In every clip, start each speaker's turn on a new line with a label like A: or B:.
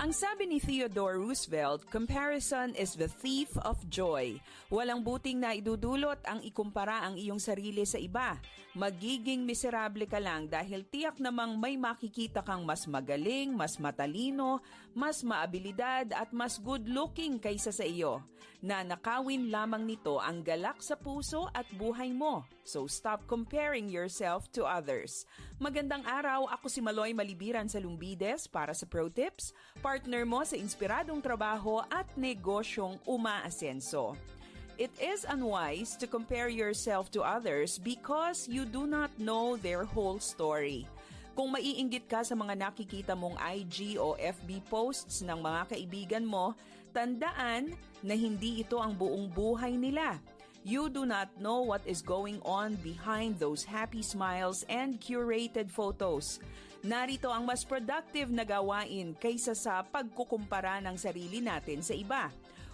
A: Ang sabi ni Theodore Roosevelt, comparison is the thief of joy. Walang buting na idudulot ang ikumpara ang iyong sarili sa iba. Magiging miserable ka lang dahil tiyak namang may makikita kang mas magaling, mas matalino, mas maabilidad at mas good-looking kaysa sa iyo. Nanakawin lamang nito ang galak sa puso at buhay mo. So stop comparing yourself to others. Magandang araw, ako si Maloy Malibiran sa Lumbides para sa Pro Tips, partner mo sa inspiradong trabaho at negosyong umaasenso. It is unwise to compare yourself to others because you do not know their whole story. Kung maiinggit ka sa mga nakikita mong IG o FB posts ng mga kaibigan mo, tandaan na hindi ito ang buong buhay nila. You do not know what is going on behind those happy smiles and curated photos. Narito ang mas productive na gawain kaysa sa pagkukumpara ng sarili natin sa iba.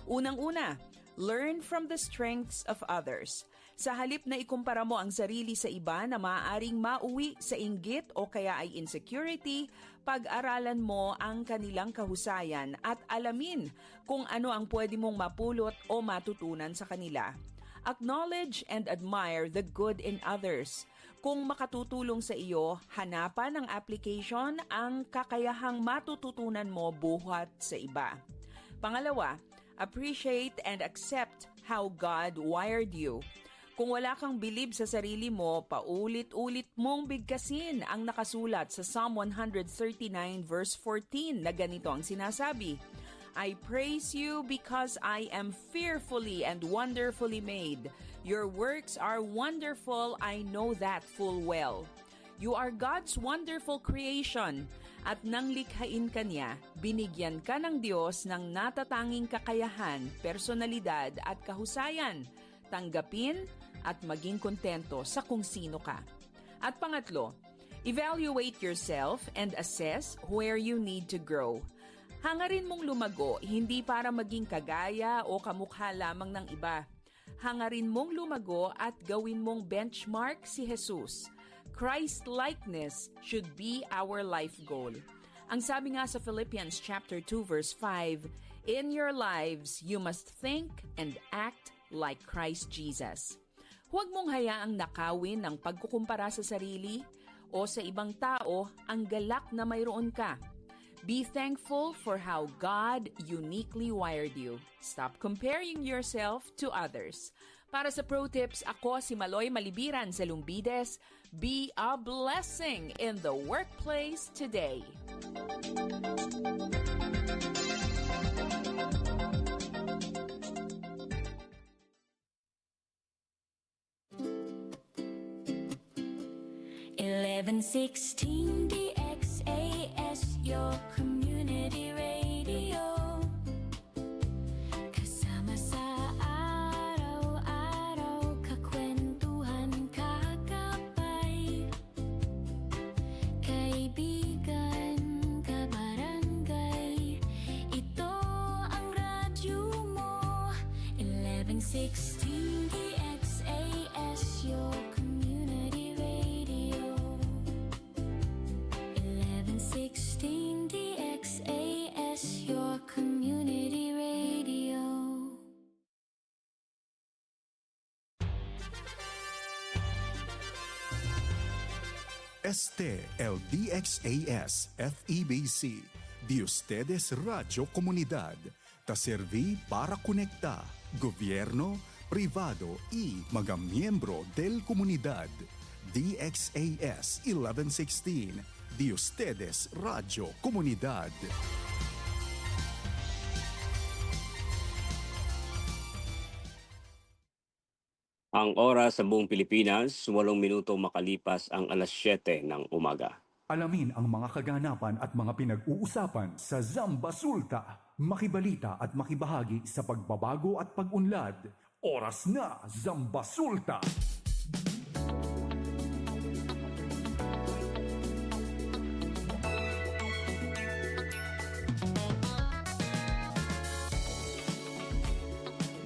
A: Unang-una, learn from the strengths of others. Sa halip na ikumpara mo ang sarili sa iba na maaaring mauwi sa inggit o kaya ay insecurity, pag-aralan mo ang kanilang kahusayan at alamin kung ano ang pwede mong mapulot o matutunan sa kanila. Acknowledge and admire the good in others. Kung makatutulong sa iyo, hanapan ng application ang kakayahang matututunan mo buhat sa iba. Pangalawa, appreciate and accept how God wired you. Kung wala kang bilib sa sarili mo, paulit-ulit mong bigkasin ang nakasulat sa Psalm 139 verse 14 na ganito ang sinasabi, I praise you because I am fearfully and wonderfully made. Your works are wonderful, I know that full well. You are God's wonderful creation, at nang likhain ka niya, binigyan ka ng Diyos ng natatanging kakayahan, personalidad at kahusayan. Tanggapin at maging kontento sa kung sino ka. At pangatlo, evaluate yourself and assess where you need to grow. Hangarin mong lumago, hindi para maging kagaya o kamukha lamang ng iba. Hangarin mong lumago at gawin mong benchmark si Jesus. Christ-likeness should be our life goal. Ang sabi nga sa Philippians chapter 2 verse 5, in your lives you must think and act like Christ Jesus. Huwag mong hayaang nakawin ng pagkukumpara sa sarili o sa ibang tao ang galak na mayroon ka. Be thankful for how God uniquely wired you. Stop comparing yourself to others. Para sa Pro Tips, ako si Maloy Malibiran sa Lumbides. Be a blessing in the workplace today.
B: (1116) DXAS, your community radio. Kasama sa araw-araw, kakwentuhan, kakapay. Kaibigan, kabarangay, ito ang radyo mo. (1116) DXAS, your community radio. 1116 DXAS, your community radio.
C: Este el DXAS FEBC, de ustedes Radio Comunidad, ta serví para conectar gobierno, privado y mga miembro del comunidad. DXAS 1116, de ustedes Radio Comunidad.
D: Ang oras sa buong Pilipinas, 8 minuto makalipas ang alas 7 ng umaga.
E: Alamin ang mga kaganapan at mga pinag-uusapan sa Zambasulta. Makibalita at makibahagi sa pagbabago at pag-unlad. Oras na, Zambasulta!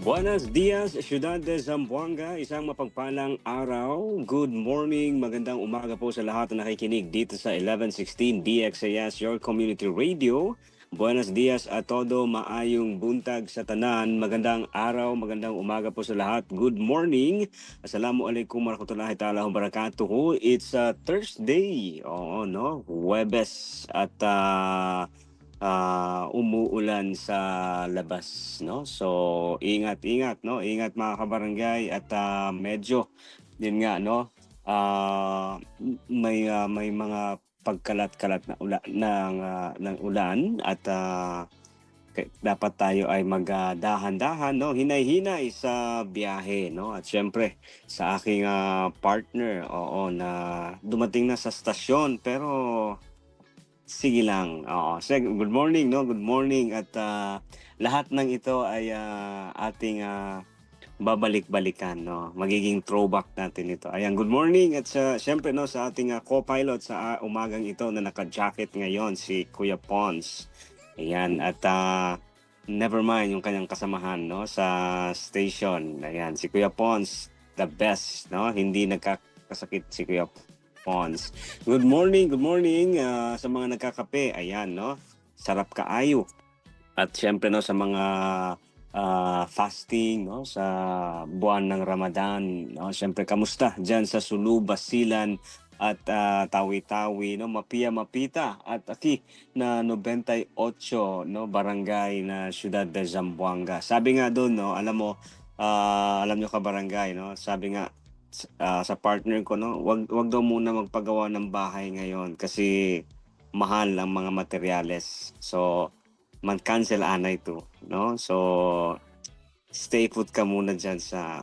D: Buenos dias, Ciudad de Zamboanga. Isang mapagpalang araw. Good morning, magandang umaga po sa lahat na nakikinig dito sa 1116 DXAS, your community radio. Buenos dias a todo, maayong buntag sa tanan, magandang araw, magandang umaga po sa lahat. Good morning. Assalamualaikum warahmatullahi taala wabarakatuh. It's Thursday. Oo, no? Huwebes at umuulan sa labas, no? So, ingat-ingat, no? Ingat mga kabarangay at medyo yun nga, no? May mga pagkalat-kalat na ng ulan at dapat tayo ay magdahan-dahan, no? Hinay-hinay sa biyahe, no? At syempre sa aking partner, oo, na dumating na sa stasyon pero sige lang. Oo. Good morning, no? Good morning at lahat ng ito ay ating babalik-balikan, no? Magiging throwback natin ito. Ayan, good morning at syempre, no, sa ating co-pilot sa umagang ito na naka-jacket ngayon, si Kuya Pons. Ayan, at never mind yung kanyang kasamahan, no, sa station. Ayan, si Kuya Pons, the best, no? Hindi nagkakasakit si Kuya Pons. Good morning sa mga nagkakape. Ayan, no? Sarap kaayo. At syempre, no, sa mga fasting, no, sa buwan ng Ramadan, no, syempre kamusta diyan sa Sulu, Basilan at Tawi-Tawi, no, Mapia-Mapita at aki na 98, no, barangay na Ciudad de Zamboanga. Sabi nga doon, no, alam nyo ka barangay, no, sabi nga sa partner ko, no, wag daw muna magpagawa ng bahay ngayon kasi mahal ang mga materyales. So man-cancel anay to, no? So, stay put ka muna dyan sa,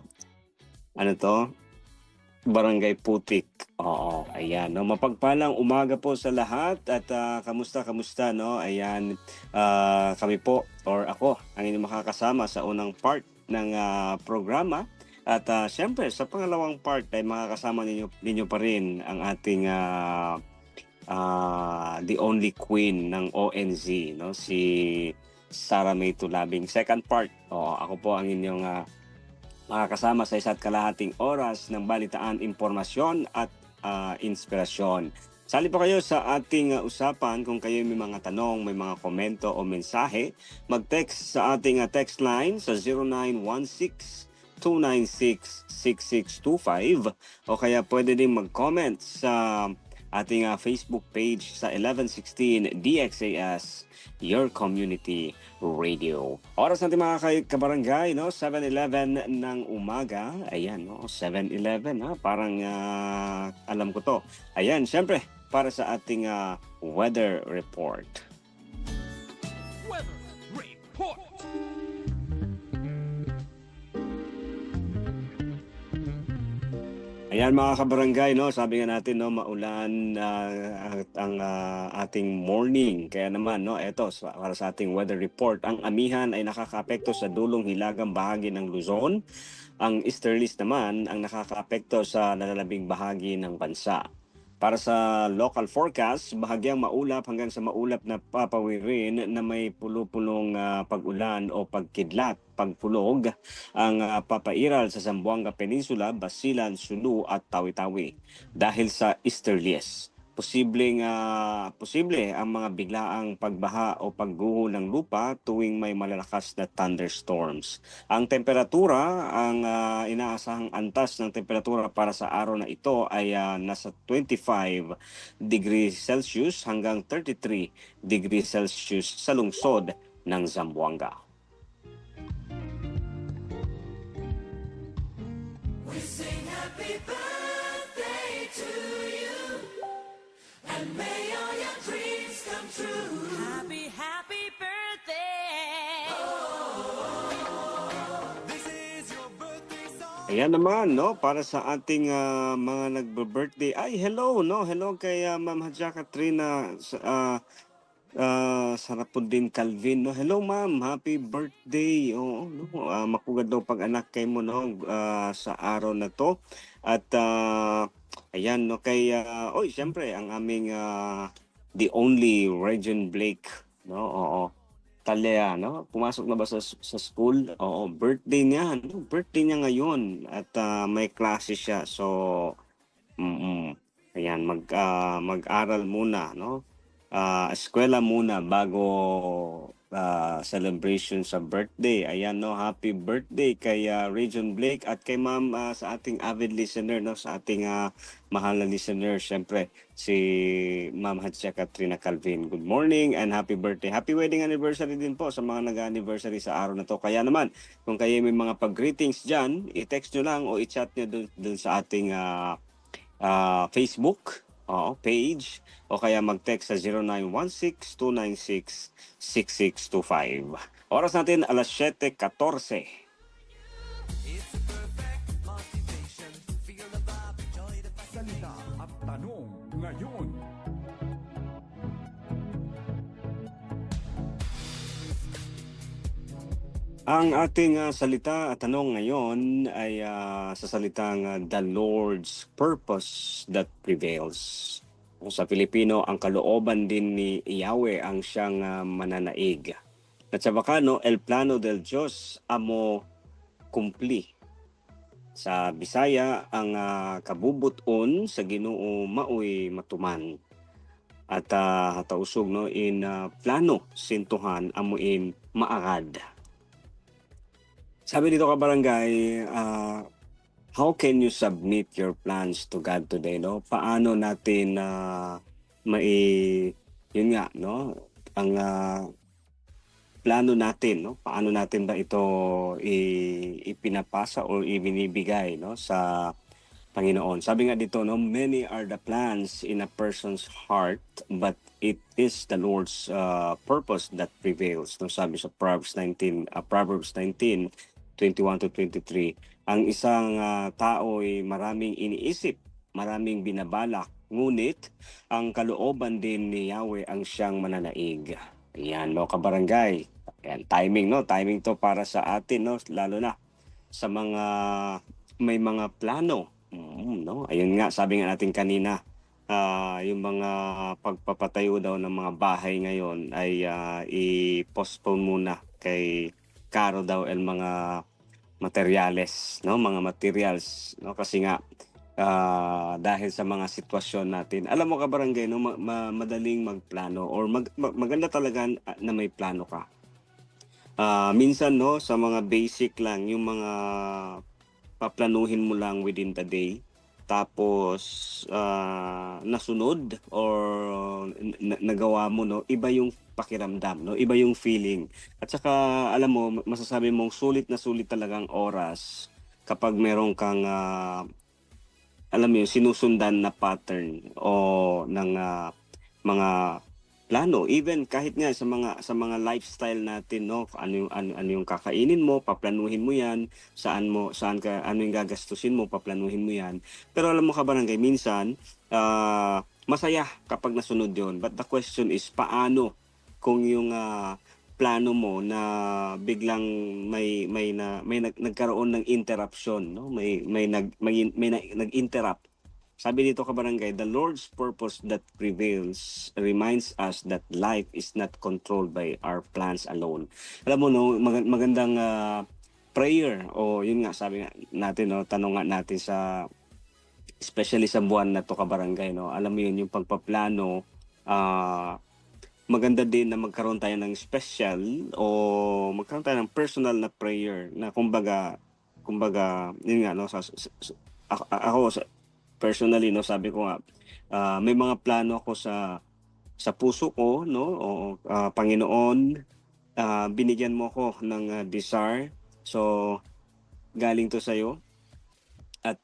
D: Barangay Putik. Oo, ayan, no? Mapagpalang umaga po sa lahat at kamusta, no? Ayan, kami po, or ako, ang inyong makakasama sa unang part ng programa. At syempre, sa pangalawang part ay makakasama ninyo pa rin ang ating the only queen ng ONZ, no, si Sara May Tulabing. Second part, ako po ang inyong makakasama sa isa't kalahating oras ng balitaan, impormasyon at inspirasyon. Sali po kayo sa ating usapan. Kung kayo may mga tanong, may mga komento o mensahe, mag-text sa ating text line sa 0916-296-6625 o kaya pwede din mag-comment sa ating Facebook page sa 1116 DXAS, Your Community Radio. Oras natin mga kabarangay, no? 7:11 ng umaga. Ayan, no? 7:11, ha? Parang alam ko to. Ayan, syempre, para sa ating weather report.
F: Weather report.
D: Ayan mga kabarangay, no, sabi nga natin, no, maulan ang ating morning. Kaya naman, no, eto para sa ating weather report, ang amihan ay nakakaapekto sa dulong hilagang bahagi ng Luzon. Ang easterlies naman ang nakakaapekto sa nalalabing bahagi ng bansa. Para sa local forecast, bahagyang maulap hanggang sa maulap na papawirin na may pulo-pulong pag-ulan o pagkidlat, pagpulog ang papairal sa Zamboanga Peninsula, Basilan, Sulu at Tawi-Tawi dahil sa easterlies. Posible ang mga biglaang pagbaha o pagguho ng lupa tuwing may malalakas na thunderstorms. Ang temperatura, ang inaasahang antas ng temperatura para sa araw na ito ay nasa 25 degrees Celsius hanggang 33 degrees Celsius sa lungsod ng Zamboanga.
B: We sing happy birthday to you, and may all your dreams come true. Happy, happy birthday.
F: This is your birthday song.
D: Ayan naman, no, para sa ating mga nagbe-birthday. Ay, hello, no, hello kay Ma'am Hadja Katrina Sarapudin Calvin, no. Hello ma'am, happy birthday. Oo, no. Makugad daw pag-anak kay mo, no, sa araw na to. At ayan, no, kay syempre ang aming the only Regine Blake, no. Oo. Talea, no. Pumasok na ba sa school? Oo, birthday niya, no. Birthday niya ngayon at may klase siya. So ayan, mag-aral muna, no. eskwela muna bago celebration sa birthday. Ayan, no, happy birthday kay Region Blake at kay ma'am, sa ating avid listener, no, sa ating mahal na listener, syempre si Ma'am Hatsia Katrina Calvin. Good morning and happy birthday. Happy wedding anniversary din po sa mga nag-anniversary sa araw na to. Kaya naman, kung kayo may mga pag-greetings dyan, i-text nyo lang o i-chat nyo dun sa ating Facebook page o kaya mag-text sa 0916-296-6625. Oras natin alas 7:14.
E: Salita at tanong ngayon.
D: Ang ating salita at tanong ngayon ay sa salitang the Lord's purpose that prevails. Sa Filipino, ang kalooban din ni Yahweh ang siyang mananaig. At sa Bacano, el plano del Diyos amo kumpli. Sa Bisaya, ang kabubuton sa Ginoo maoy matuman. At hatausog, no, in plano sintuhan amuin maagad. Sabi dito, kabarangay, how can you submit your plans to God today, no? Paano natin yun nga, no? Ang plano natin, no? Paano natin ba ito ipinapasa o ibinibigay, no, sa Panginoon? Sabi nga dito, no, many are the plans in a person's heart, but it is the Lord's purpose that prevails. No, sabi sa Proverbs 19:21-23, ang isang tao ay maraming iniisip, maraming binabalak, ngunit ang kalooban din ni Yahweh ang siyang mananaig. Ayan, no, kabarangay. Ayan, timing, no? Timing to para sa atin, no? Lalo na sa mga may mga plano. No? Ayun nga, sabi nga natin kanina, yung mga pagpapatayo daw ng mga bahay ngayon ay i-postpone muna kay karo daw el mga materyales, no, mga materials, no, kasi nga dahil sa mga sitwasyon natin. Alam mo, kabarangay, no, madaling magplano or maganda talaga na may plano ka. Minsan, no, sa mga basic lang, yung mga paplanuhin mo lang within the day, tapos nasunod or nagawa mo, no, iba yung pakiramdam, no, iba yung feeling. At saka alam mo, masasabi mong sulit na sulit talagang oras kapag meron kang alam mo yun, sinusundan na pattern o ng mga plano, even kahit nga sa mga lifestyle natin, no, ano yung kakainin mo, paplanuhin mo 'yan, ano yung gagastusin mo, paplanuhin mo 'yan. Pero alam mo, kabarangay, minsan masaya kapag nasunod 'yon. But the question is, paano kung yung plano mo na biglang may nagkaroon ng interruption, no? May nag-interrupt. Sabi dito, kabarangay, the Lord's purpose that prevails reminds us that life is not controlled by our plans alone. Alam mo, no, magandang prayer, o yun nga, sabi nga natin, no, tanong nga natin sa, especially sa buwan na to, kabarangay, no, alam mo yun, yung pagpaplano, maganda din na magkaroon tayo ng special o magkaroon tayo ng personal na prayer na kumbaga yun nga, no, ako personally, no, sabi ko nga, may mga plano ako sa puso ko, no, o Panginoon, binigyan mo ko ng desire, so galing to sa'yo. At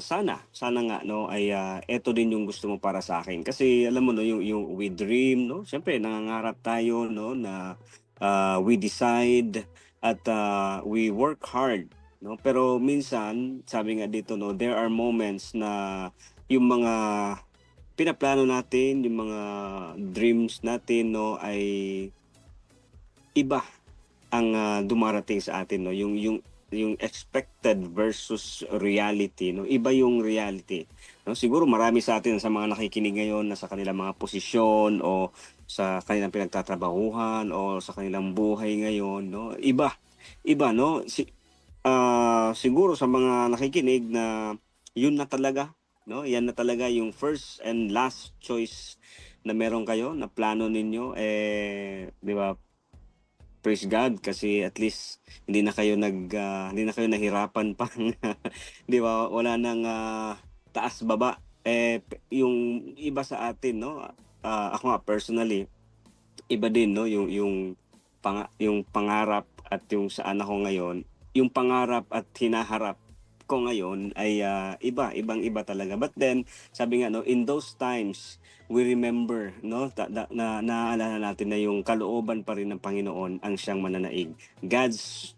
D: sana nga, no, ay eto din yung gusto mo para sa akin. Kasi alam mo, no, yung we dream, no, syempre nangangarap tayo, no, na we decide at we work hard, no. Pero minsan, sabi nga dito, no, there are moments na yung mga pinaplano natin, yung mga dreams natin, no, ay iba ang dumarating sa atin, no, yung expected versus reality, no, iba yung reality, no. Siguro marami sa atin, sa mga nakikinig ngayon, na sa kanilang mga posisyon o sa kanilang pinagtatrabahuhan o sa kanilang buhay ngayon, no, iba, no. Siguro sa mga nakikinig na yun na talaga, no, yan na talaga yung first and last choice na meron kayo, na plano ninyo, di ba, praise God kasi at least hindi na kayo nahirapan pang di ba, wala nang taas baba. Yung iba sa atin, no, ako nga personally, iba din, no, yung pangarap at yung saan ako ngayon, yung pangarap at hinaharap ko ngayon ay ibang-iba talaga. But then, sabi nga, no, in those times, we remember, no, naaalala natin na yung kalooban pa rin ng Panginoon ang siyang mananaig. God's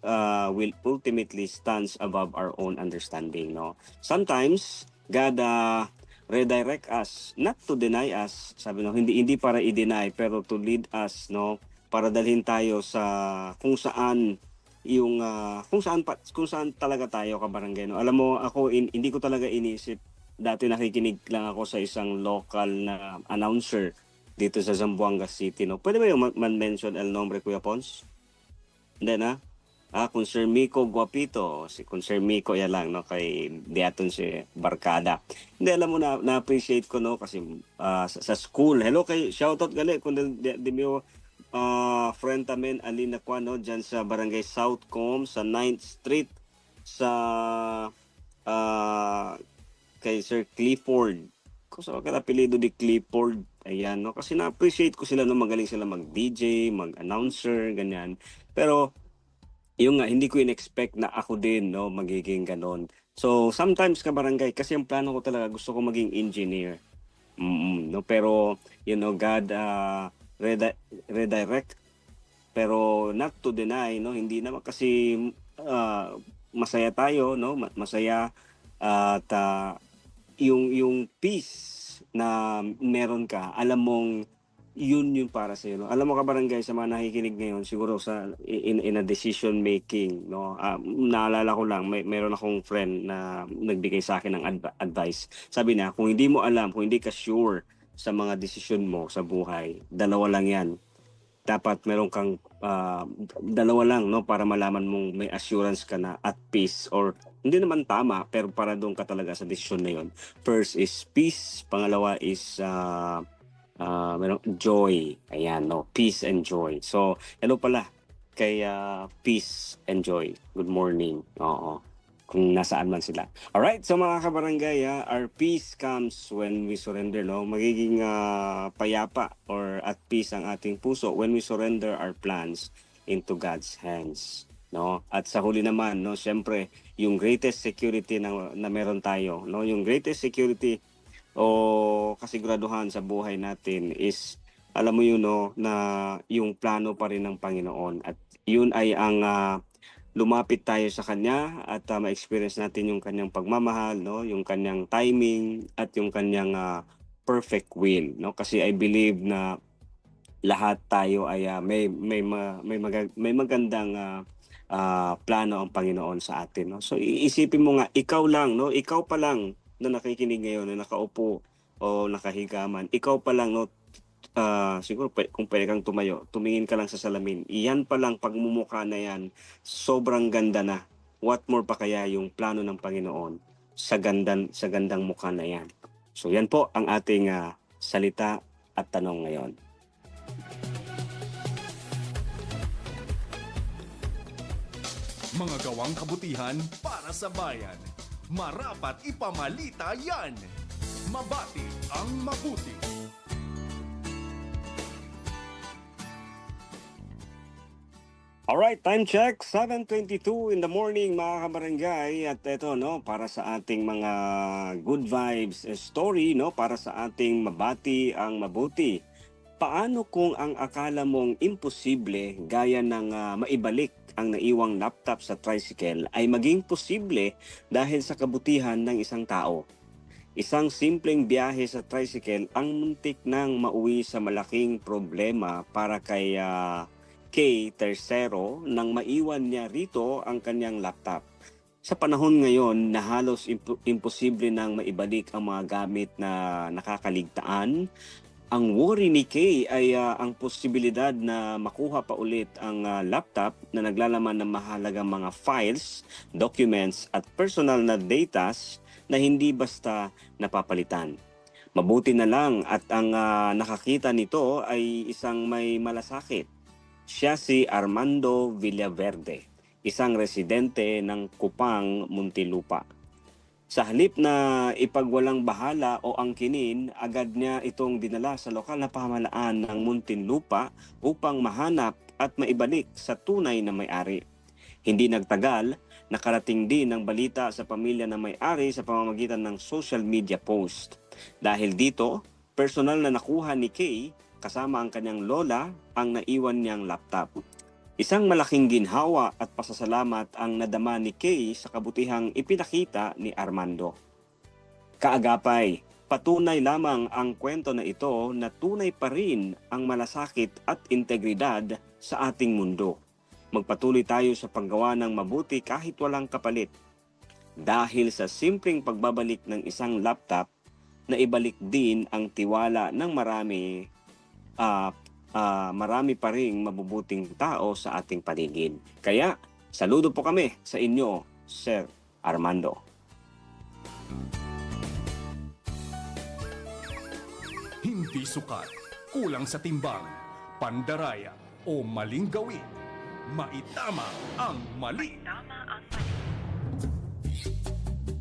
D: will ultimately stands above our own understanding, no. Sometimes God redirect us, not to deny us, sabi, no, hindi para i-deny, pero to lead us, no, para dalhin tayo sa kung saan kung saan talaga tayo, kabarangay, no. Alam mo, ako hindi ko talaga inisip. Dati nakikinig lang ako sa isang local na announcer dito sa Zamboanga City, no. Pwede ba yung man-mention el nombre, Kuya Pons? Hindi na? Kung Sir Miko Guapito, kung Sir Miko, yan lang, no, kay Diaton si Barkada. Hindi, alam mo, na-appreciate ko, no, kasi sa school. Hello kay, shoutout gali, kung di mo friend tamen Alina Kwan, no, dyan sa Barangay Southcom, sa 9th Street, sa kay Sir Clifford. Kung saan ka apelido di Clifford, ayan, no, kasi na-appreciate ko sila, no, magaling sila mag-DJ, mag-announcer, ganyan. Pero yung nga, hindi ko in-expect na ako din, no, magiging ganon. So, sometimes, kabarangay, kasi ang plano ko talaga, gusto ko maging engineer. No, pero, you know, God redirect. Pero not to deny, no, hindi naman kasi masaya tayo, no, masaya at yung peace na meron ka, alam mong yun para sa iyo, no? Alam mo, kabarangay, sa mga nakikinig ngayon, siguro sa in a decision making, no, naalala ko lang, meron akong friend na nagbigay sa akin ng advice. Sabi na, kung hindi mo alam, kung hindi ka sure sa mga desisyon mo sa buhay, dalawa lang yan. Dapat meron kang dalawa lang, no, para malaman mong may assurance ka na at peace, or hindi naman tama, pero para doon ka talaga sa desisyon na yun. First is peace, pangalawa is merong joy. Ayan, no, peace and joy. So, hello pala kay Peace and Joy. Good morning. Oo. Kung nasaan man sila. Alright, so mga kabarangay, our peace comes when we surrender, no? Magiging payapa or at peace ang ating puso when we surrender our plans into God's hands, no? At sa huli naman, no, syempre, yung greatest security na meron tayo, no? Yung greatest security o kasiguraduhan sa buhay natin is, alam mo yun, no, na yung plano pa rin ng Panginoon, at yun ay ang lumapit tayo sa Kanya at ma-experience natin yung Kanyang pagmamahal, no, yung Kanyang timing at yung Kanyang perfect will, no, kasi I believe na lahat tayo ay may magandang plano ang Panginoon sa atin, no. So iisipin mo nga, ikaw lang, no, ikaw pa lang na nakikinig ngayon, na nakaupo o nakahiga man, ikaw pa lang, no, siguro kung pwede kang tumayo, tumingin ka lang sa salamin, iyan pa lang, pagmumukha na yan, sobrang ganda na. What more pa kaya yung plano ng Panginoon sa gandang mukha na yan. So yan po ang ating salita at tanong ngayon.
E: Mga gawang kabutihan para sa bayan. Marapat ipamalita yan. Mabati ang mabuti.
D: Alright, time check, 7:22 in the morning, mga kabarangay. At ito, no, para sa ating mga good vibes story, no, para sa ating mabati ang mabuti. Paano kung ang akala mong imposible, gaya ng maibalik ang naiwang laptop sa tricycle, ay maging posible dahil sa kabutihan ng isang tao? Isang simpleng biyahe sa tricycle ang muntik nang mauwi sa malaking problema para kay Tercero nang maiwan niya rito ang kanyang laptop. Sa panahon ngayon na halos imposible nang maibalik ang mga gamit na nakakaligtaan, ang worry ni Kay ay ang posibilidad na makuha pa ulit ang laptop na naglalaman ng mahalagang mga files, documents at personal na datas na hindi basta napapalitan. Mabuti na lang at ang nakakita nito ay isang may malasakit. Siya si Armando Villaverde, isang residente ng Kupang, Muntinlupa. Sa halip na ipagwalang bahala o angkinin, agad niya itong dinala sa lokal na pamahalaan ng Muntinlupa upang mahanap at maibalik sa tunay na may-ari. Hindi nagtagal, nakarating din ang balita sa pamilya na may-ari sa pamamagitan ng social media post. Dahil dito, personal na nakuha ni Kay kasama ang kanyang lola ang naiwan niyang laptop. Isang malaking ginhawa at pasasalamat ang nadama ni Kay sa kabutihang ipinakita ni Armando. Kaagapay, patunay lamang ang kwento na ito na tunay pa rin ang malasakit at integridad sa ating mundo. Magpatuloy tayo sa paggawa ng mabuti kahit walang kapalit. Dahil sa simpleng pagbabalik ng isang laptop, na ibalik din ang tiwala ng marami pa ring mabubuting tao sa ating paligid. Kaya, saludo po kami sa inyo, Sir Armando.
E: Hindi sukat, kulang sa timbang, pandaraya o maling gawin. Maitama ang mali.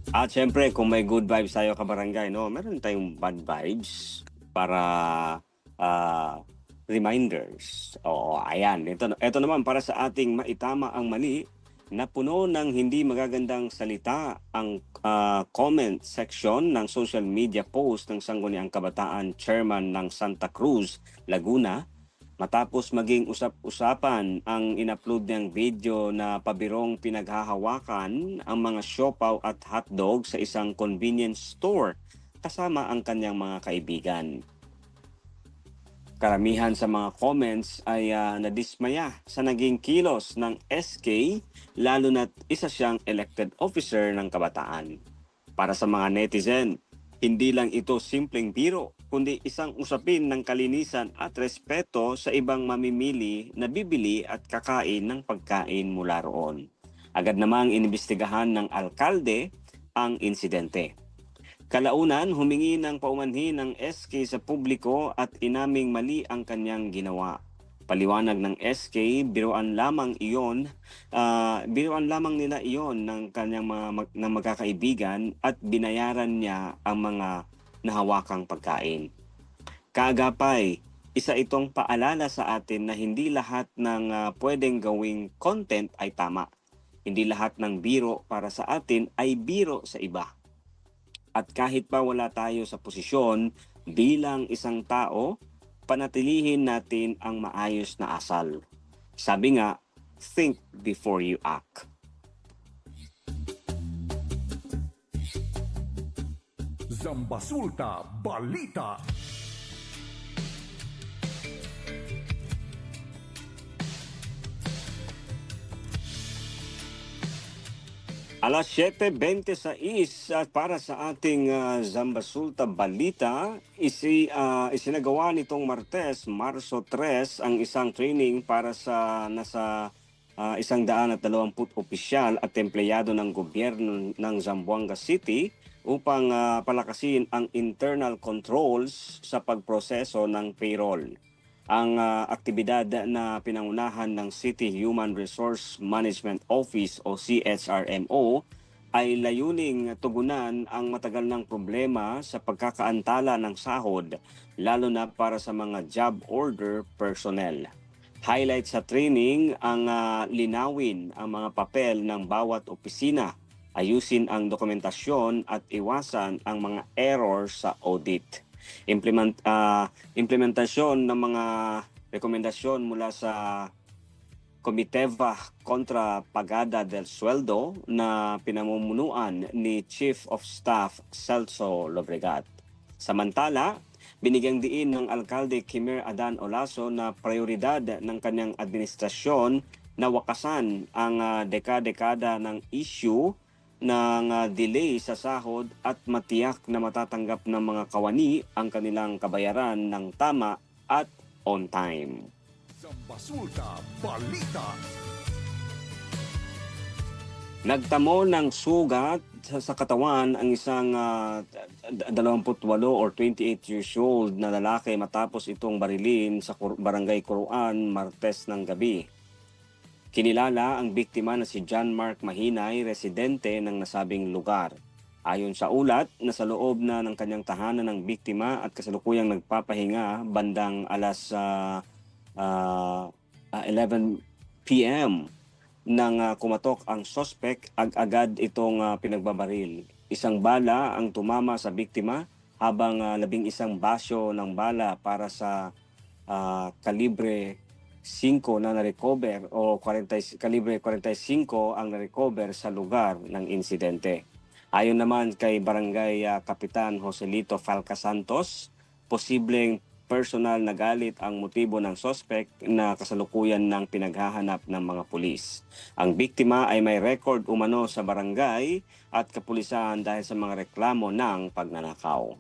D: At syempre, kung may good vibes tayo kabarangay, no, meron tayong bad vibes para reminders. Oo, ayan. Ito naman para sa ating maitama ang mali na puno ng hindi magagandang salita ang comment section ng social media post ng Sangguniang Kabataan Chairman ng Santa Cruz, Laguna, matapos maging usap-usapan ang in-upload niyang video na pabirong pinaghahawakan ang mga siopaw at hotdog sa isang convenience store kasama ang kanyang mga kaibigan. Karamihan sa mga comments ay nadismaya sa naging kilos ng SK, lalo na't isa siyang elected officer ng kabataan. Para sa mga netizen, hindi lang ito simpleng biro, kundi isang usapin ng kalinisan at respeto sa ibang mamimili na bibili at kakain ng pagkain mula roon. Agad namang inimbestigahan ng alkalde ang insidente. Kalaunan, humingi ng paumanhin ng SK sa publiko at inaming mali ang kanyang ginawa. Paliwanag ng SK, biruan lamang nila iyon ng kanyang ng magkakaibigan at binayaran niya ang mga nahawakang pagkain. Kaagapay, isa itong paalala sa atin na hindi lahat ng pwedeng gawing content ay tama. Hindi lahat ng biro para sa atin ay biro sa iba. At kahit pa wala tayo sa posisyon bilang isang tao, panatilihin natin ang maayos na asal. Sabi nga, think before you act.
E: Zambasulta Balita.
D: Alas 7:26 para sa ating Zambasulta Balita, isinagawa nitong Martes, Marso 3, ang isang training para sa nasa 120 opisyal at empleyado ng gobyerno ng Zamboanga City upang palakasin ang internal controls sa pagproseso ng payroll. Ang aktibidad na pinangunahan ng City Human Resource Management Office o CHRMO ay layuning tugunan ang matagal ng problema sa pagkakaantala ng sahod, lalo na para sa mga job order personnel. Highlight sa training ang linawin ang mga papel ng bawat opisina, ayusin ang dokumentasyon at iwasan ang mga errors sa audit. Implementasyon ng mga rekomendasyon mula sa Comiteva kontra Pagada del Sueldo na pinamumunuan ni Chief of Staff Celso Lobregat. Samantala, binigyang diin ng Alkalde Kimer Adan Olaso na prioridad ng kanyang administrasyon na wakasan ang dekada-dekada ng issue ng delay sa sahod at matiyak na matatanggap ng mga kawani ang kanilang kabayaran ng tama at on time.
E: Zambasulta Balita.
F: 1
D: Nagtamo ng sugat sa katawan ang isang 28 or 28 years old na lalaki matapos itong barilin sa Barangay Curuan, Martes ng gabi. Kinilala ang biktima na si John Mark Mahinay, residente ng nasabing lugar. Ayon sa ulat, nasa loob na ng kanyang tahanan ng biktima at kasalukuyang nagpapahinga bandang alas 11 p.m. nang kumatok ang suspect, agad itong pinagbabaril. Isang bala ang tumama sa biktima habang 11 basyo ng bala para sa kalibre 5 na na-recover o kalibre 45 ang na-recover sa lugar ng insidente. Ayon naman kay Barangay Kapitan Joselito Falca Santos, posibleng personal na galit ang motibo ng suspect na kasalukuyan ng pinaghahanap ng mga pulis. Ang biktima ay may record umano sa barangay at kapulisan dahil sa mga reklamo ng pagnanakaw.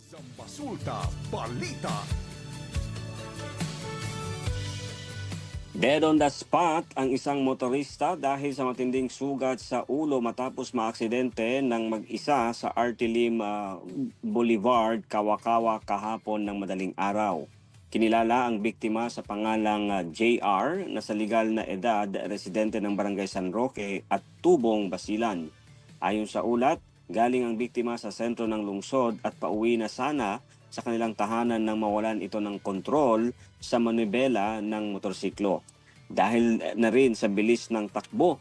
E: Zambasulta Balita.
D: Dead on the spot ang isang motorista dahil sa matinding sugat sa ulo matapos maaksidente ng mag-isa sa Artilim Boulevard, Kawakawa kahapon ng madaling araw. Kinilala ang biktima sa pangalang JR na sa legal na edad, residente ng Barangay San Roque at Tubong, Basilan. Ayon sa ulat, galing ang biktima sa sentro ng lungsod at pauwi na sana sa kanilang tahanan nang mawalan ito ng kontrol sa manibela ng motorsiklo. Dahil na rin sa bilis ng takbo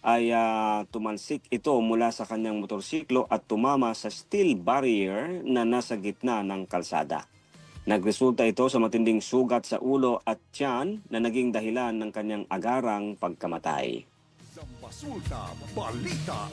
D: ay tumalsik ito mula sa kanyang motorsiklo at tumama sa steel barrier na nasa gitna ng kalsada. Nagresulta ito sa matinding sugat sa ulo at tiyan na naging dahilan ng kanyang agarang pagkamatay.
E: Zambasulta Balita.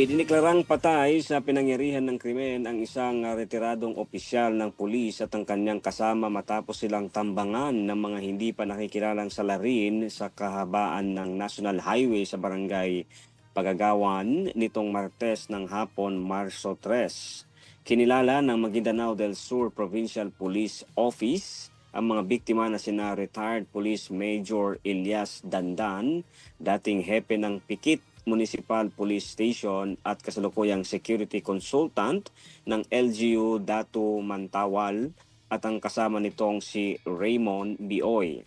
D: Idineklarang patay sa pinangyarihan ng krimen ang isang retiradong opisyal ng pulis at ang kanyang kasama matapos silang tambangan ng mga hindi pa nakikilalang salarin sa kahabaan ng National Highway sa Barangay Pagagawan nitong Martes ng hapon, Marso 3. Kinilala ng Maguindanao del Sur Provincial Police Office ang mga biktima na sina retired Police Major Elias Dandan, dating hepe ng Pikit Municipal Police Station at kasalukuyang security consultant ng LGU Datu Mantawal at ang kasama nitong si Raymond Bioy.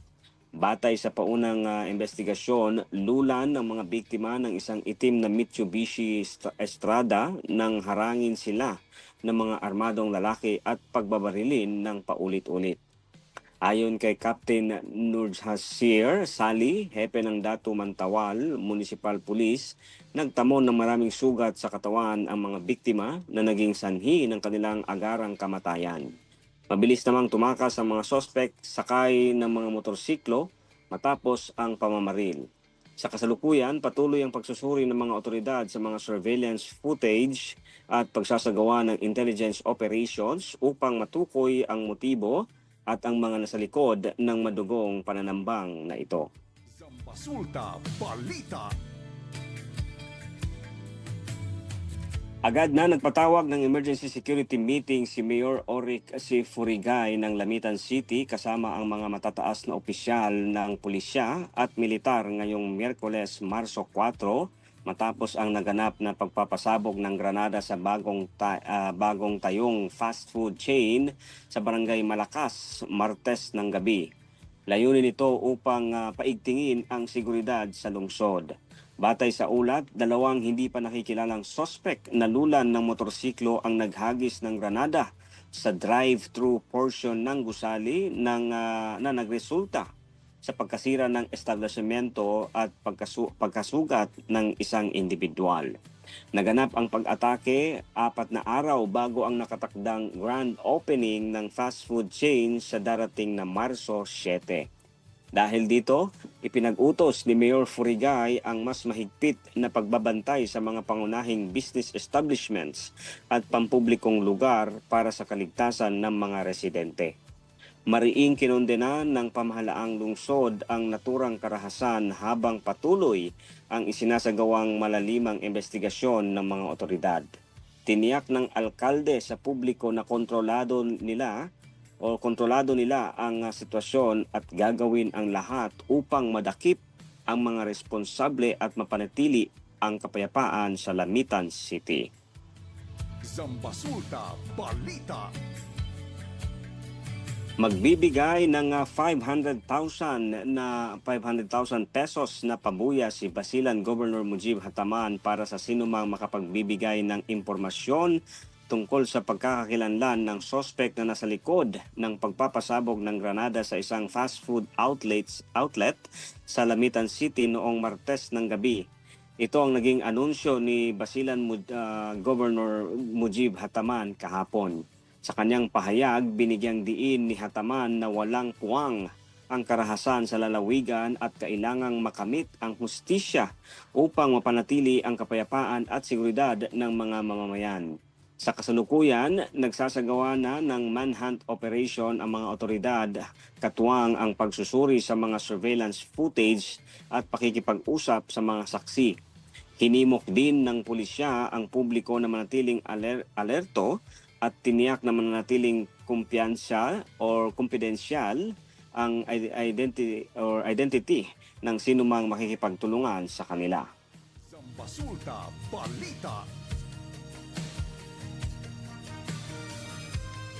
D: Batay sa paunang investigasyon, lulan ng mga biktima ng isang itim na Mitsubishi Estrada nang harangin sila ng mga armadong lalaki at pagbabarilin ng paulit-ulit. Ayon kay Captain Nurjhasir Sali, hepe ng Datu Mantawal Municipal Police, nagtamo ng maraming sugat sa katawan ang mga biktima na naging sanhi ng kanilang agarang kamatayan. Mabilis namang tumakas ang mga suspect sakay ng mga motorsiklo matapos ang pamamaril. Sa kasalukuyan, patuloy ang pagsusuri ng mga otoridad sa mga surveillance footage at pagsasagawa ng intelligence operations upang matukoy ang motibo at ang mga nasa likod ng madugong pananambang na ito.
E: Zambasulta Balita.
D: Agad na nagpatawag ng emergency security meeting si Mayor Oric Furigay ng Lamitan City kasama ang mga matataas na opisyal ng pulisya at militar ngayong Miyerkules, Marso 4 matapos ang naganap na pagpapasabog ng granada sa bagong tayong fast food chain sa Barangay Malakas, Martes ng gabi. Layunin ito upang paigtingin ang seguridad sa lungsod. Batay sa ulat, dalawang hindi pa nakikilalang suspect na lulan ng motorsiklo ang naghagis ng granada sa drive-thru portion ng gusali na nagresulta sa pagkasira ng establishmento at pagkasugat ng isang individual. Naganap ang pag-atake 4 na araw bago ang nakatakdang grand opening ng fast food chain sa darating na Marso 7. Dahil dito, ipinag-utos ni Mayor Furigay ang mas mahigpit na pagbabantay sa mga pangunahing business establishments at pampublikong lugar para sa kaligtasan ng mga residente. Mariing kinondena ng pamahalaang lungsod ang naturang karahasan habang patuloy ang isinasagawang malalimang investigasyon ng mga otoridad. Tiniyak ng alkalde sa publiko na kontrolado nila ang sitwasyon at gagawin ang lahat upang madakip ang mga responsable at mapanatili ang kapayapaan sa Lamitan City.
E: Zambasulta Balita.
D: Magbibigay ng 500,000 pesos na pabuya si Basilan Governor Mujib Hataman para sa sinumang makapagbibigay ng impormasyon tungkol sa pagkakakilanlan ng sospek na nasa likod ng pagpapasabog ng granada sa isang fast food outlet sa Lamitan City noong Martes ng gabi. Ito ang naging anunsyo ni Basilan Governor Mujib Hataman kahapon. Sa kanyang pahayag, binigyang diin ni Hataman na walang puwang ang karahasan sa lalawigan at kailangang makamit ang hustisya upang mapanatili ang kapayapaan at seguridad ng mga mamamayan. Sa kasalukuyan, nagsasagawa na ng manhunt operation ang mga otoridad, katuwang ang pagsusuri sa mga surveillance footage at pakikipag-usap sa mga saksi. Hinimok din ng pulisya ang publiko na manatiling alerto at tiniyak na mananatiling kumpiyansa or kumpidensyal ang identity ng sinumang makikipagtulungan sa kanila.
E: Zambasulta Balita.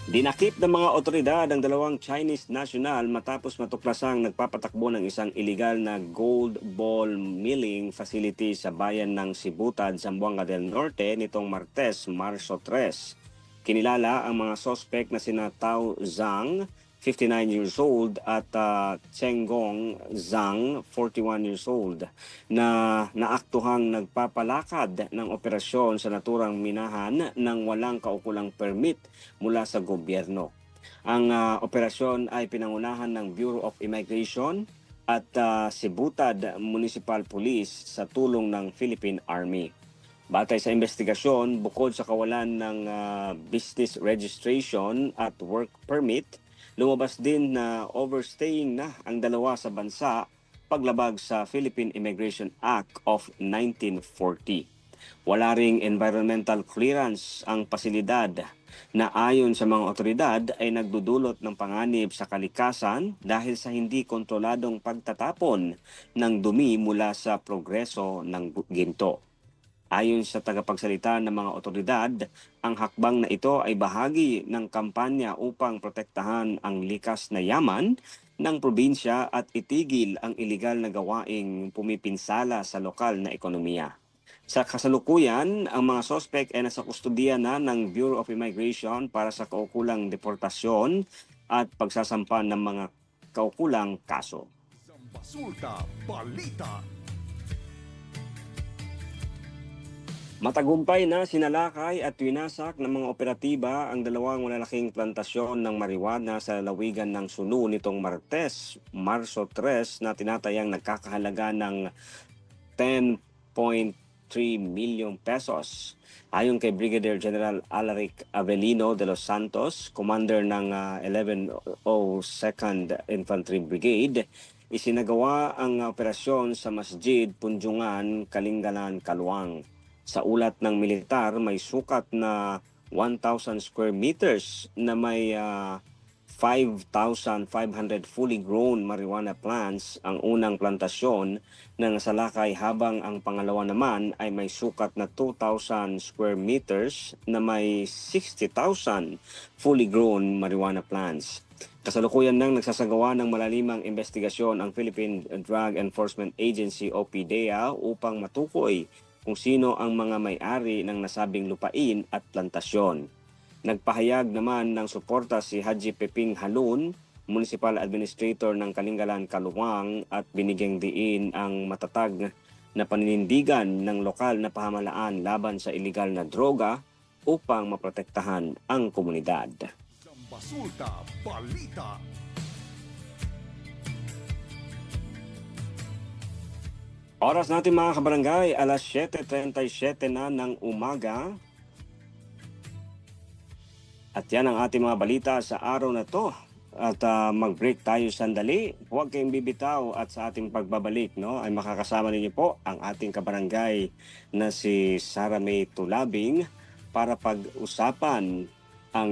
D: Dinakip ng mga otoridad ang dalawang Chinese national matapos matuklasang nagpapatakbo ng isang iligal na gold ball milling facility sa bayan ng Sibutad, Zamboanga del Norte nitong Martes, Marso 3. Kinilala ang mga sospek na sina Tao Zhang, 59 years old, at Chenggong Zhang, 41 years old, na naaktuhang nagpapalakad ng operasyon sa naturang minahan ng walang kaukulang permit mula sa gobyerno. Ang operasyon ay pinangunahan ng Bureau of Immigration at Sibutad Municipal Police sa tulong ng Philippine Army. Batay sa investigasyon, bukod sa kawalan ng business registration at work permit, lumabas din na overstaying na ang dalawa sa bansa paglabag sa Philippine Immigration Act of 1940. Wala ring environmental clearance ang pasilidad na ayon sa mga otoridad ay nagdudulot ng panganib sa kalikasan dahil sa hindi kontroladong pagtatapon ng dumi mula sa progreso ng ginto. Ayon sa tagapagsalita ng mga otoridad, ang hakbang na ito ay bahagi ng kampanya upang protektahan ang likas na yaman ng probinsya at itigil ang iligal na gawaing pumipinsala sa lokal na ekonomiya. Sa kasalukuyan, ang mga sospek ay nasa kustudiya na ng Bureau of Immigration para sa kaukulang deportasyon at pagsasampa ng mga kaukulang kaso.
E: Zambasulta Balita.
D: Matagumpay na sinalakay at winasak ng mga operatiba ang dalawang malalaking plantasyon ng marijuana sa lalawigan ng Sulu nitong Martes, Marso 3 na tinatayang nagkakahalaga ng 10.3 million pesos. Ayon kay Brigadier General Alaric Avelino de los Santos, commander ng 1102nd Infantry Brigade, isinagawa ang operasyon sa Masjid Punjungan, Kalingalan, Kaluang. Sa ulat ng militar, may sukat na 1,000 square meters na may 5,500 fully grown marijuana plants ang unang plantasyon na nasalakay, habang ang pangalawa naman ay may sukat na 2,000 square meters na may 60,000 fully grown marijuana plants. Kasalukuyan nang nagsasagawa ng malalimang investigasyon ang Philippine Drug Enforcement Agency o PDEA upang matukoy kung sino ang mga may-ari ng nasabing lupain at plantasyon. Nagpahayag naman ng suporta si Haji Peping Halun, Municipal Administrator ng Kalingalan, Kaluwang, at binigyang diin ang matatag na paninindigan ng lokal na pamahalaan laban sa iligal na droga upang maprotektahan ang komunidad.
E: Zambasulta Balita.
D: Oras natin mga kabarangay, alas 7:37 na ng umaga. At yan ang ating mga balita sa araw na to. At mag-break tayo sandali. Huwag kayong bibitaw at sa ating pagbabalik ay makakasama ninyo po ang ating kabarangay na si Sara May Tulabing para pag-usapan ang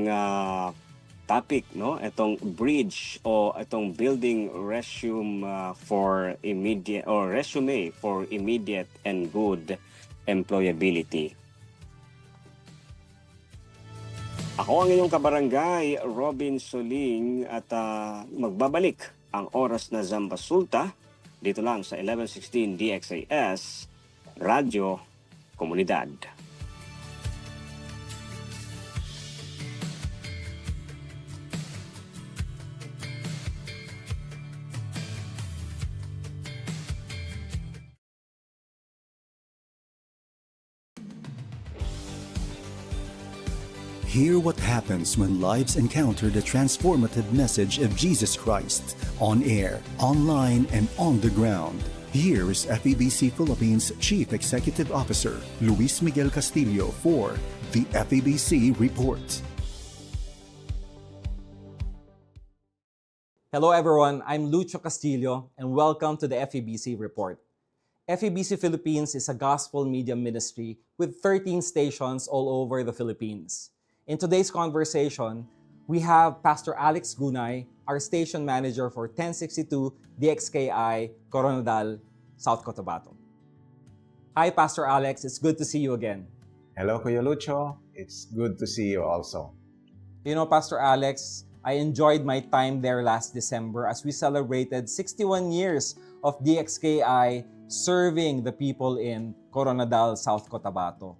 D: topic, no? Itong bridge o itong building resume for immediate or resume for immediate and good employability. Ako ang inyong kabarangay, Robin Soling, at magbabalik ang oras na Zambasulta dito lang sa 1116 DXAS Radyo Komunidad.
C: Hear what happens when lives encounter the transformative message of Jesus Christ on air, online, and on the ground. Here is FEBC Philippines Chief Executive Officer Luis Miguel Castillo for the FEBC Report.
G: Hello everyone, I'm Lucho Castillo and welcome to the FEBC Report. FEBC Philippines is a gospel media ministry with 13 stations all over the Philippines. In today's conversation, we have Pastor Alex Gunay, our station manager for 1062 DXKI, Coronadal, South Cotabato. Hi, Pastor Alex. It's good to see you again.
H: Hello, Kuya Lucho. It's good to see you also.
G: You know, Pastor Alex, I enjoyed my time there last December as we celebrated 61 years of DXKI serving the people in Coronadal, South Cotabato.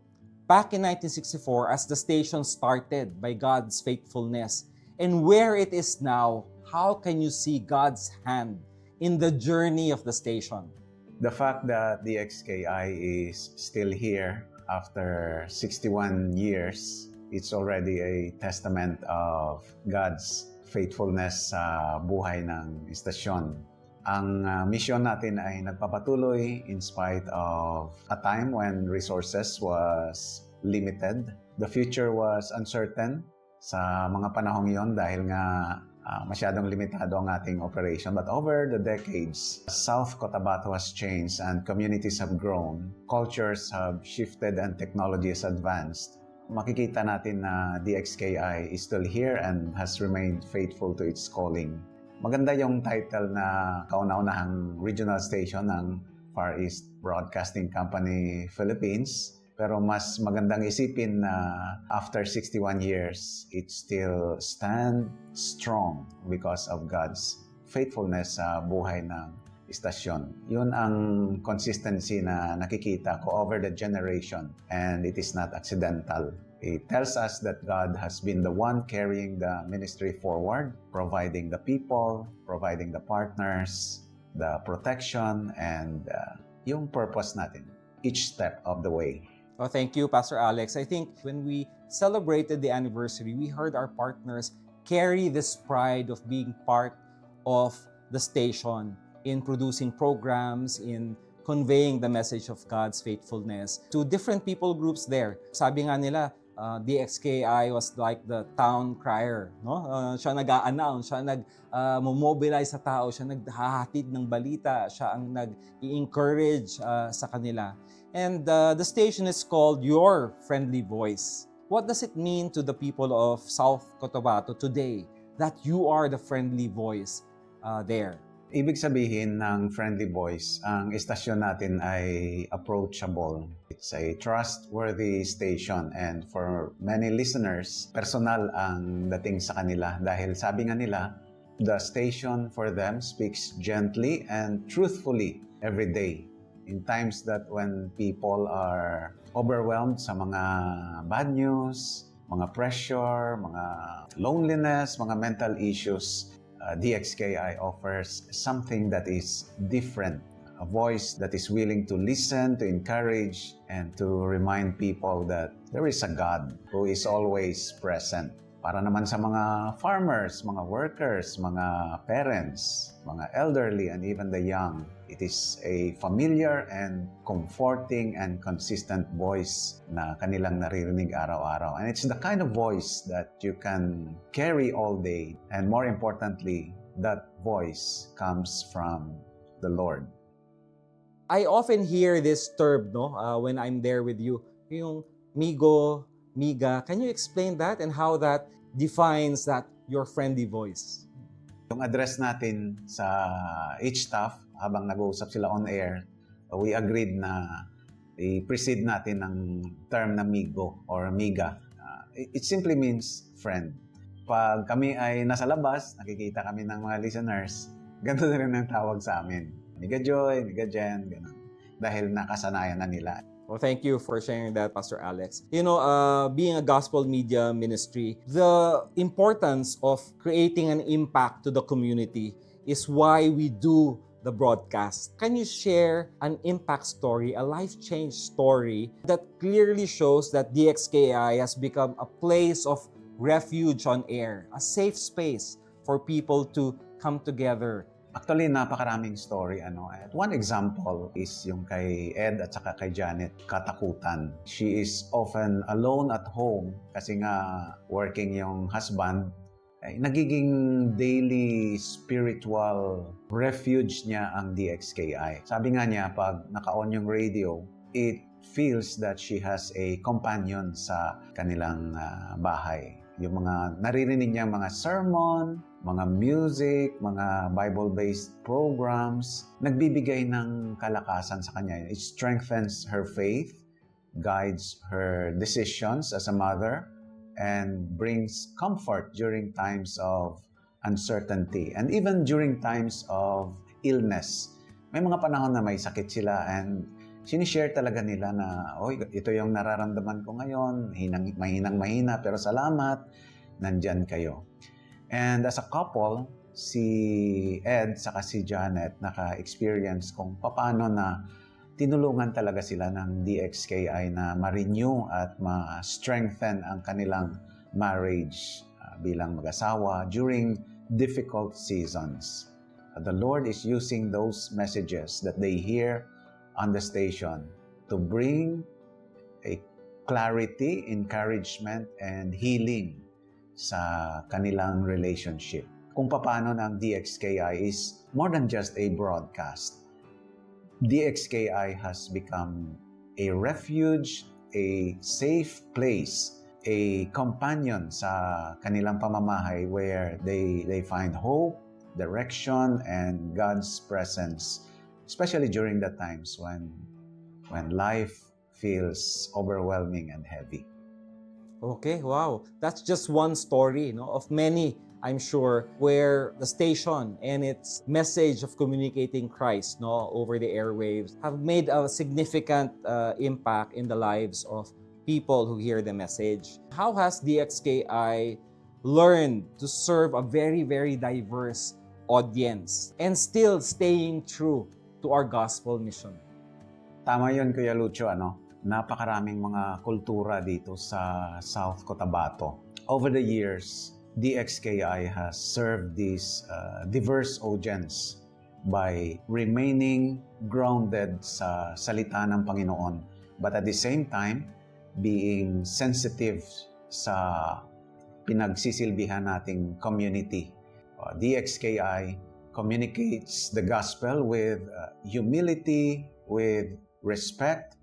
G: Back in 1964, as the station started by God's faithfulness, and where it is now, how can you see God's hand in the journey of the station?
H: The fact that the XKI is still here after 61 years, it's already a testament of God's faithfulness sa buhay ng istasyon. Ang mission natin ay nagpapatuloy in spite of a time when resources was limited. The future was uncertain sa mga panahong yon dahil nga masyadong limitado ang ating operation. But over the decades, South Cotabato has changed and communities have grown. Cultures have shifted and technology has advanced. Makikita natin na DXKI is still here and has remained faithful to its calling. Maganda yung title na kauna-unahang regional station ng Far East Broadcasting Company Philippines. Pero mas magandang isipin na after 61 years, it still stand strong because of God's faithfulness sa buhay ng istasyon. Yun ang consistency na nakikita ko over the generation, and it is not accidental. It tells us that God has been the one carrying the ministry forward, providing the people, providing the partners, the protection, and yung purpose natin each step of the way.
G: Oh, thank you, Pastor Alex. I think when we celebrated the anniversary, we heard our partners carry this pride of being part of the station in producing programs, in conveying the message of God's faithfulness to different people groups there. Sabi nga nila, DXKI was like the town crier, no? Siya nag-a-announce, siya nag-mobilize sa tao, siya naghahatid ng balita, siya ang nag-i-encourage sa kanila. And the station is called Your Friendly Voice. What does it mean to the people of South Cotabato today that you are the friendly voice there?
H: Ibig sabihin ng friendly voice, ang istasyon natin ay approachable. It's a trustworthy station, and for many listeners, personal ang dating sa kanila dahil sabi nga nila, the station for them speaks gently and truthfully every day. In times that when people are overwhelmed sa mga bad news, mga pressure, mga loneliness, mga mental issues, DXKI offers something that is different, a voice that is willing to listen, to encourage, and to remind people that there is a God who is always present. Para naman sa mga farmers, mga workers, mga parents, mga elderly, and even the young, it is a familiar and comforting and consistent voice na kanilang naririnig araw-araw. And it's the kind of voice that you can carry all day. And more importantly, that voice comes from the Lord.
G: I often hear this term, no, when I'm there with you, yung migo, miga. Can you explain that and how that defines that your friendly voice.
H: Yung address natin sa each staff habang nag-uusap sila on air, we agreed na i-precede natin ng term na migo or miga. It simply means friend. Pag kami ay nasa labas, nakikita kami ng mga listeners, ganito na rin ang tawag sa amin. Miga Joy, Miga Jen, ganun. Dahil nakasanayan na nila.
G: Well, thank you for sharing that, Pastor Alex. You know, being a gospel media ministry, the importance of creating an impact to the community is why we do the broadcast. Can you share an impact story, a life change story that clearly shows that DXKI has become a place of refuge on air, a safe space for people to come together?
H: Actually, napakaraming story. One example is yung kay Ed at saka kay Janet, katakutan. She is often alone at home kasi nga working yung husband. Nagiging daily spiritual refuge niya ang DXKI. Sabi nga niya, pag naka-on yung radio, it feels that she has a companion sa kanilang bahay. Yung mga naririnig niya mga sermon, mga music, mga Bible-based programs, nagbibigay ng kalakasan sa kanya. It strengthens her faith, guides her decisions as a mother, and brings comfort during times of uncertainty and even during times of illness. May mga panahon na may sakit sila and sinishare talaga nila na, ito yung nararamdaman ko ngayon, mahinang-mahina, pero salamat, nandyan kayo. And as a couple, si Ed saka si Janet naka-experience kung paano na tinulungan talaga sila ng DXKI na ma-renew at ma-strengthen ang kanilang marriage bilang mag-asawa during difficult seasons. The Lord is using those messages that they hear on the station to bring a clarity, encouragement, and healing sa kanilang relationship. Kung paano ng DXKI is more than just a broadcast. DXKI has become a refuge, a safe place, a companion sa kanilang pamamahay where they find hope, direction, and God's presence, especially during the times when life feels overwhelming and heavy.
G: Okay, wow. That's just one story, of many, I'm sure, where the station and its message of communicating Christ, over the airwaves have made a significant impact in the lives of people who hear the message. How has DXKI learned to serve a very, very diverse audience and still staying true to our gospel mission?
H: Tama yun, Kuya Lucho, Napakaraming mga kultura dito sa South Cotabato. Over the years, DXKI has served this diverse audience by remaining grounded sa salita ng Panginoon, but at the same time, being sensitive sa pinagsisilbihan nating community. DXKI communicates the gospel with humility, with respect,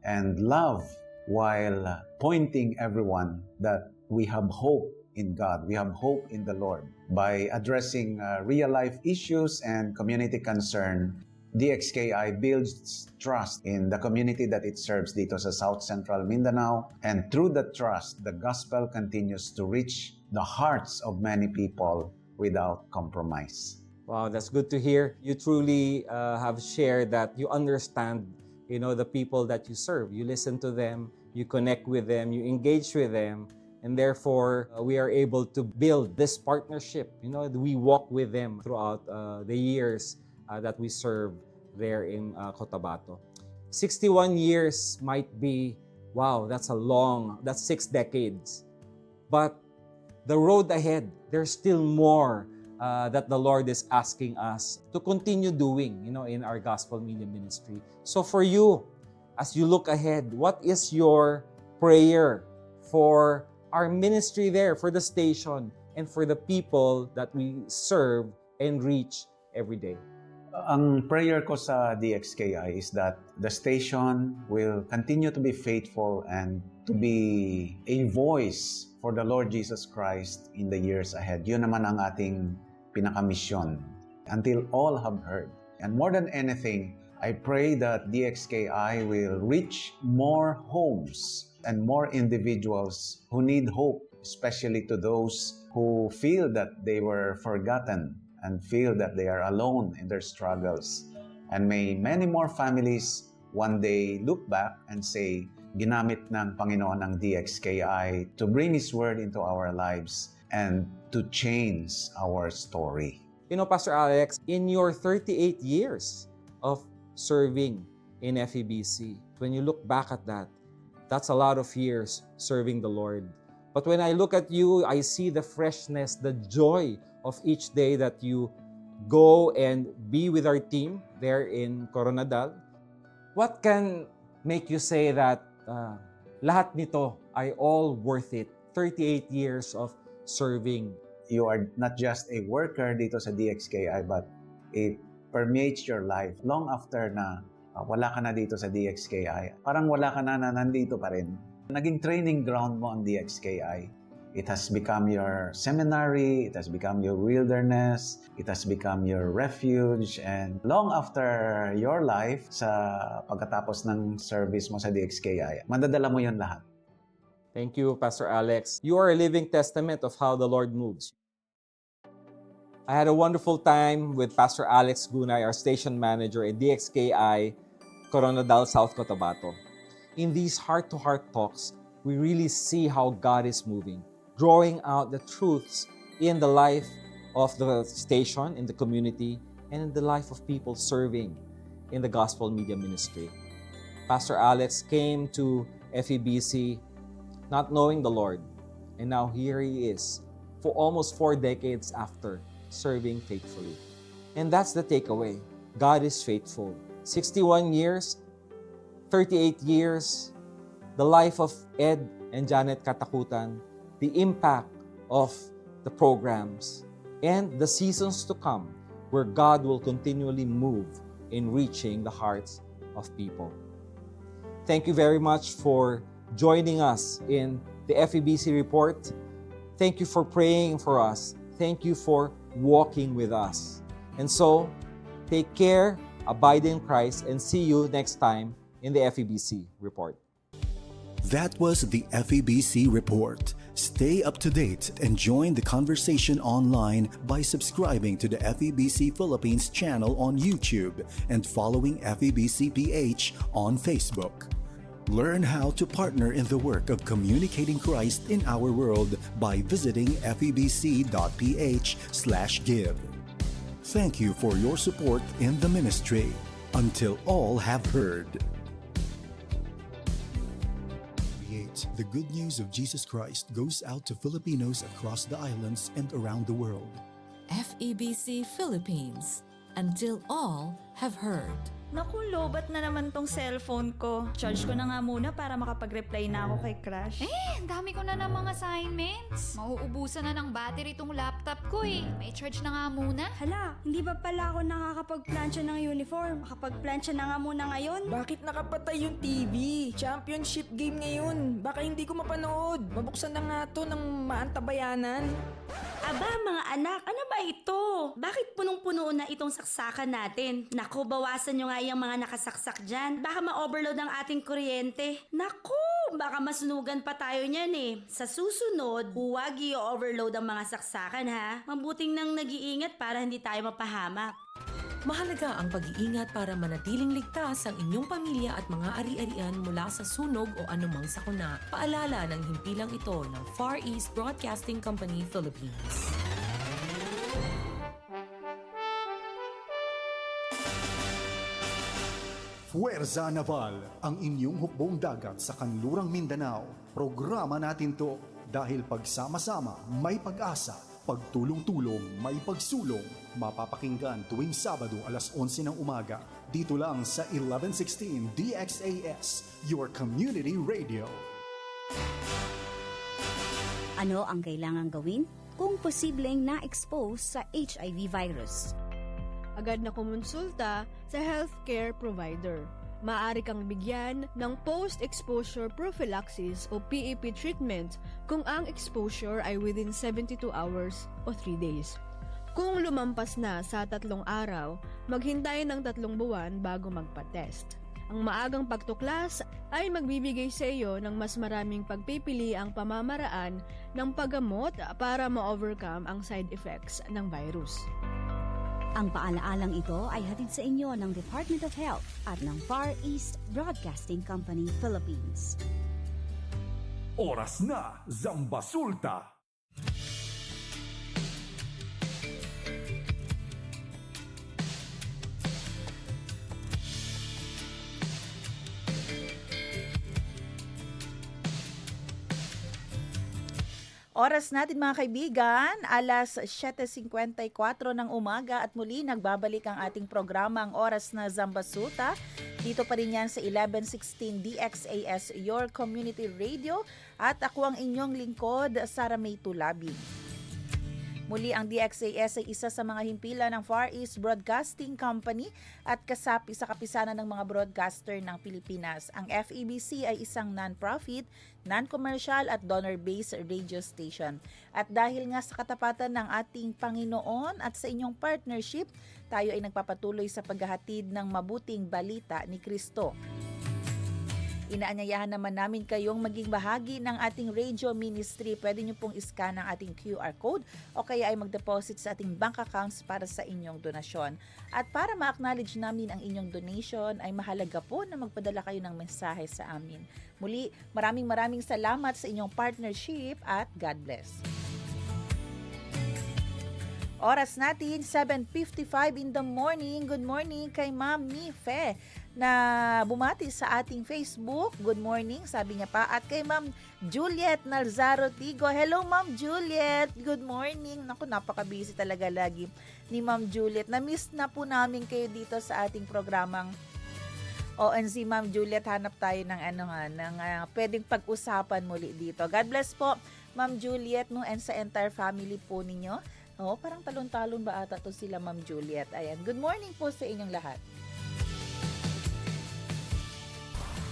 H: and love, while pointing everyone that we have hope in God, we have hope in the Lord. By addressing real-life issues and community concern, DXKI builds trust in the community that it serves dito sa South Central Mindanao, and through the trust, the gospel continues to reach the hearts of many people without compromise.
G: Wow, that's good to hear. You truly have shared that you understand the people that you serve. You listen to them, you connect with them, you engage with them, and therefore we are able to build this partnership. We walk with them throughout the years that we serve there in Cotabato. 61 years might be, wow, that's 6 decades. But the road ahead, there's still more that the Lord is asking us to continue doing, in our gospel media ministry. So for you, as you look ahead, what is your prayer for our ministry there, for the station, and for the people that we serve and reach every day?
H: Ang prayer ko sa DXKI is that the station will continue to be faithful and to be a voice for the Lord Jesus Christ in the years ahead. Yun naman ang ating pinakamisyon. Until all have heard. And more than anything, I pray that DXKI will reach more homes and more individuals who need hope, especially to those who feel that they were forgotten and feel that they are alone in their struggles. And may many more families one day look back and say, ginamit ng Panginoon ng DXKI to bring His Word into our lives and to change our story.
G: You know, Pastor Alex, in your 38 years of serving in FEBC, when you look back at that, that's a lot of years serving the Lord. But when I look at you, I see the freshness, the joy of each day that you go and be with our team there in Coronadal. What can make you say that lahat nito ay all worth it? 38 years of serving.
H: You are not just a worker dito sa DXKI, but it permeates your life long after na wala ka na dito sa DXKI. Parang wala ka na nandito pa rin. Naging training ground mo ang DXKI. It has become your seminary, it has become your wilderness, it has become your refuge, and long after your life, sa pagkatapos ng service mo sa DXKI, madadala mo yun lahat.
G: Thank you, Pastor Alex. You are a living testament of how the Lord moves. I had a wonderful time with Pastor Alex Gunay, our station manager at DXKI, Coronadal, South Cotabato. In these heart-to-heart talks, we really see how God is moving, drawing out the truths in the life of the station, in the community, and in the life of people serving in the gospel media ministry. Pastor Alex came to FEBC not knowing the Lord, and now here he is, for almost 4 decades after, serving faithfully. And that's the takeaway. God is faithful. 61 years, 38 years, the life of Ed and Janet Katakutan, the impact of the programs, and the seasons to come where God will continually move in reaching the hearts of people. Thank you very much for joining us in the FEBC report. Thank you for praying for us. Thank you for walking with us. And so, take care, abide in Christ, and see you next time in the FEBC report.
C: That was the FEBC report. Stay up to date and join the conversation online by subscribing to the FEBC Philippines channel on YouTube and following FEBC PH on Facebook. Learn how to partner in the work of communicating Christ in our world by visiting febc.ph/give. Thank you for your support in the ministry. Until all have heard. The good news of Jesus Christ goes out to Filipinos across the islands and around the world.
B: FEBC Philippines. Until all have heard.
I: Naku, lobat na naman tong cellphone ko. Charge ko na nga muna para makapag-reply na ako kay Crush.
J: Ang dami ko na ng mga assignments. Mauubusan na ng battery tong laptop ko eh. May charge na nga muna.
I: Hala, hindi ba pala ako nakakapag-plancha ng uniform? Makapag-plancha na nga muna ngayon.
K: Bakit nakapatay yung TV? Championship game ngayon. Baka hindi ko mapanood. Mabuksan na nga to ng maantabayanan.
L: Aba mga anak, ano ba ito? Bakit punong-puno na itong saksakan natin? Naku, bawasan nyo nga yung mga nakasaksak dyan. Baka ma-overload ang ating kuryente. Naku, baka masunugan pa tayo niyan eh. Sa susunod, huwag i-overload ang mga saksakan ha. Mabuting nang nag-iingat para hindi tayo mapahamak.
M: Mahalaga ang pag-iingat para manatiling ligtas ang inyong pamilya at mga ari-arian mula sa sunog o anumang sakuna. Paalala ng himpilang ito ng Far East Broadcasting Company, Philippines.
E: Fuerza Naval, ang inyong hukbong dagat sa kanlurang Mindanao. Programa natin to dahil pagsama-sama may pag-asa, pagtulong-tulong may pagsulong. Mapapakinggan tuwing Sabado alas 11 ng umaga. Dito lang sa 1116 DXAS, your community radio.
N: Ano ang kailangan gawin kung posibleng na-expose sa HIV virus?
O: Agad na kumonsulta sa healthcare provider. Maaari kang bigyan ng post-exposure prophylaxis o PEP treatment kung ang exposure ay within 72 hours o 3 days. Kung lumampas na sa 3 araw, maghintay ng 3 buwan bago magpa-test. Ang maagang pagtuklas ay magbibigay sa iyo ng mas maraming pagpipili ang pamamaraan ng paggamot para ma-overcome ang side effects ng virus.
N: Ang paalaalang ito ay hatid sa inyo ng Department of Health at ng Far East Broadcasting Company, Philippines.
E: Oras na, Zambasulta!
P: Oras natin mga kaibigan, alas 7:54 ng umaga at muli nagbabalik ang ating programang Oras na Zambasuta. Dito pa rin yan sa 1116 DXAS Your Community Radio at ako ang inyong lingkod, Sara May Tulabing. Muli ang DXAS ay isa sa mga himpilan ng Far East Broadcasting Company at kasapi sa kapisanan ng mga broadcaster ng Pilipinas. Ang FEBC ay isang non-profit, non-commercial at donor-based radio station. At dahil nga sa katapatan ng ating Panginoon at sa inyong partnership, tayo ay nagpapatuloy sa paghahatid ng mabuting balita ni Kristo. Inaanyayahan naman namin kayong maging bahagi ng ating radio ministry. Pwede nyo pong iscan ang ating QR code o kaya ay mag-deposit sa ating bank accounts para sa inyong donasyon. At para ma-acknowledge namin ang inyong donation, ay mahalaga po na magpadala kayo ng mensahe sa amin. Muli, maraming salamat sa inyong partnership at God bless. Oras natin, 7:55 in the morning. Good morning kay Ma'am Nife na bumati sa ating Facebook. Good morning, sabi niya pa. At kay Ma'am Juliet Nalzaro Tigo. Hello Ma'am Juliet, good morning. Naku, napaka-busy talaga lagi ni Ma'am Juliet. Na-miss na po namin kayo dito sa ating programang ONZ. Ma'am Juliet, hanap tayo ng pwedeng pag-usapan muli dito. God bless po Ma'am Juliet and sa entire family po ninyo. Parang talon-talon ba ata to sila Ma'am Juliet. Ayan, good morning po sa inyong lahat.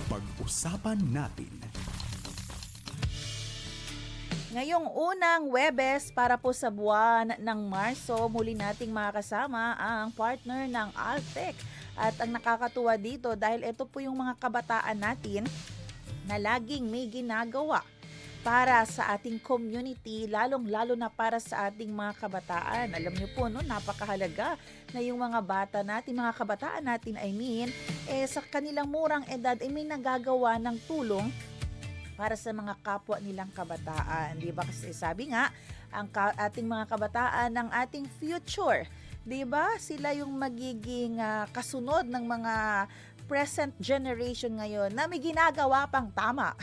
E: Pag-usapan natin.
P: Ngayong unang Webes para po sa buwan ng Marso, muli nating makakasama ang partner ng Altec. At ang nakakatuwa dito dahil ito po yung mga kabataan natin na laging may ginagawa para sa ating community, lalong-lalo na para sa ating mga kabataan. Alam niyo po, napakahalaga na yung mga bata natin, mga kabataan natin, sa kanilang murang edad, may nagagawa ng tulong para sa mga kapwa nilang kabataan. Di ba? Kasi sabi nga, ang ating mga kabataan, ang ating future. Di ba? Sila yung magiging kasunod ng mga present generation ngayon na may ginagawa pang tama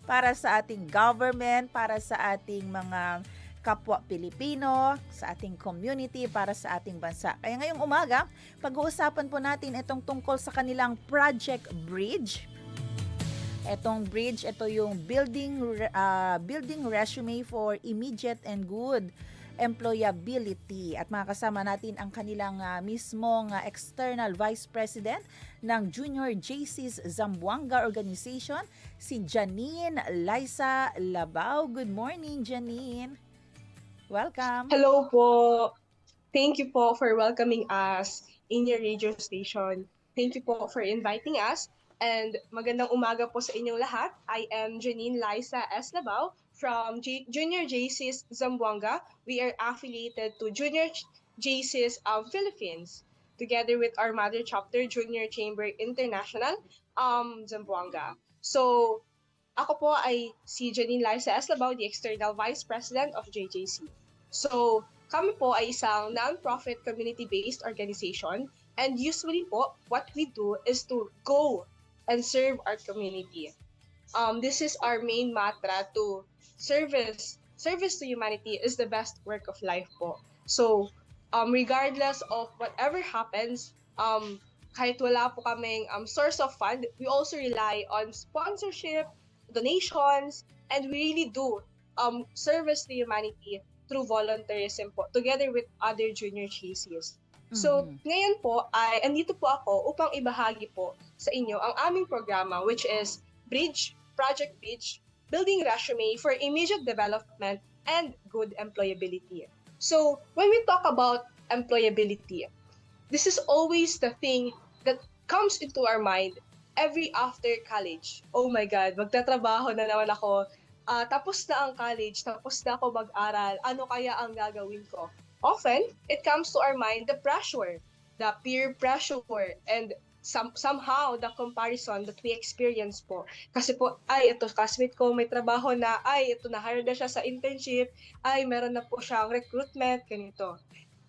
P: para sa ating government, para sa ating mga kapwa Pilipino, sa ating community, para sa ating bansa. Kaya ngayong umaga, pag-uusapan po natin itong tungkol sa kanilang Project Bridge. Itong bridge, ito yung building resume for immediate and good employability. At makakasama natin ang kanilang mismong external vice president ng Junior JC's Zamboanga Organization, si Janine Liza Labao. Good morning, Janine. Welcome.
Q: Hello po. Thank you po for welcoming us in your radio station. Thank you po for inviting us. And magandang umaga po sa inyong lahat. I am Janine Liza S. Labao from Junior JC's Zamboanga. We are affiliated to Junior JC's Philippines, together with our mother chapter, Junior Chamber International, Zamboanga. So, ako po ay si Janine Liza S. Labao, the External Vice President of JJC. So, kami po ay isang non-profit community-based organization, and usually po, what we do is to go and serve our community. This is our main mantra, to service to humanity is the best work of life po. So, regardless of whatever happens, kahit wala po kaming source of fund, we also rely on sponsorship, donations, and we really do service to humanity through volunteerism po, together with other junior JCs. So, ngayon po ay andito po ako upang ibahagi po sa inyo ang aming programa, which is Project Bridge, Building Resume for Immediate Development and Good Employability. So, when we talk about employability, this is always the thing that comes into our mind every after college. Oh my God, magtatrabaho na naman ako. Tapos na ang college, tapos na ako mag-aral. Ano kaya ang gagawin ko? Often, it comes to our mind the pressure, the peer pressure, and somehow the comparison that we experience po. Kasi po, ay, ito, classmate ko, may trabaho na, ay, ito, na-hire na siya sa internship, ay, meron na po siyang recruitment, ganito.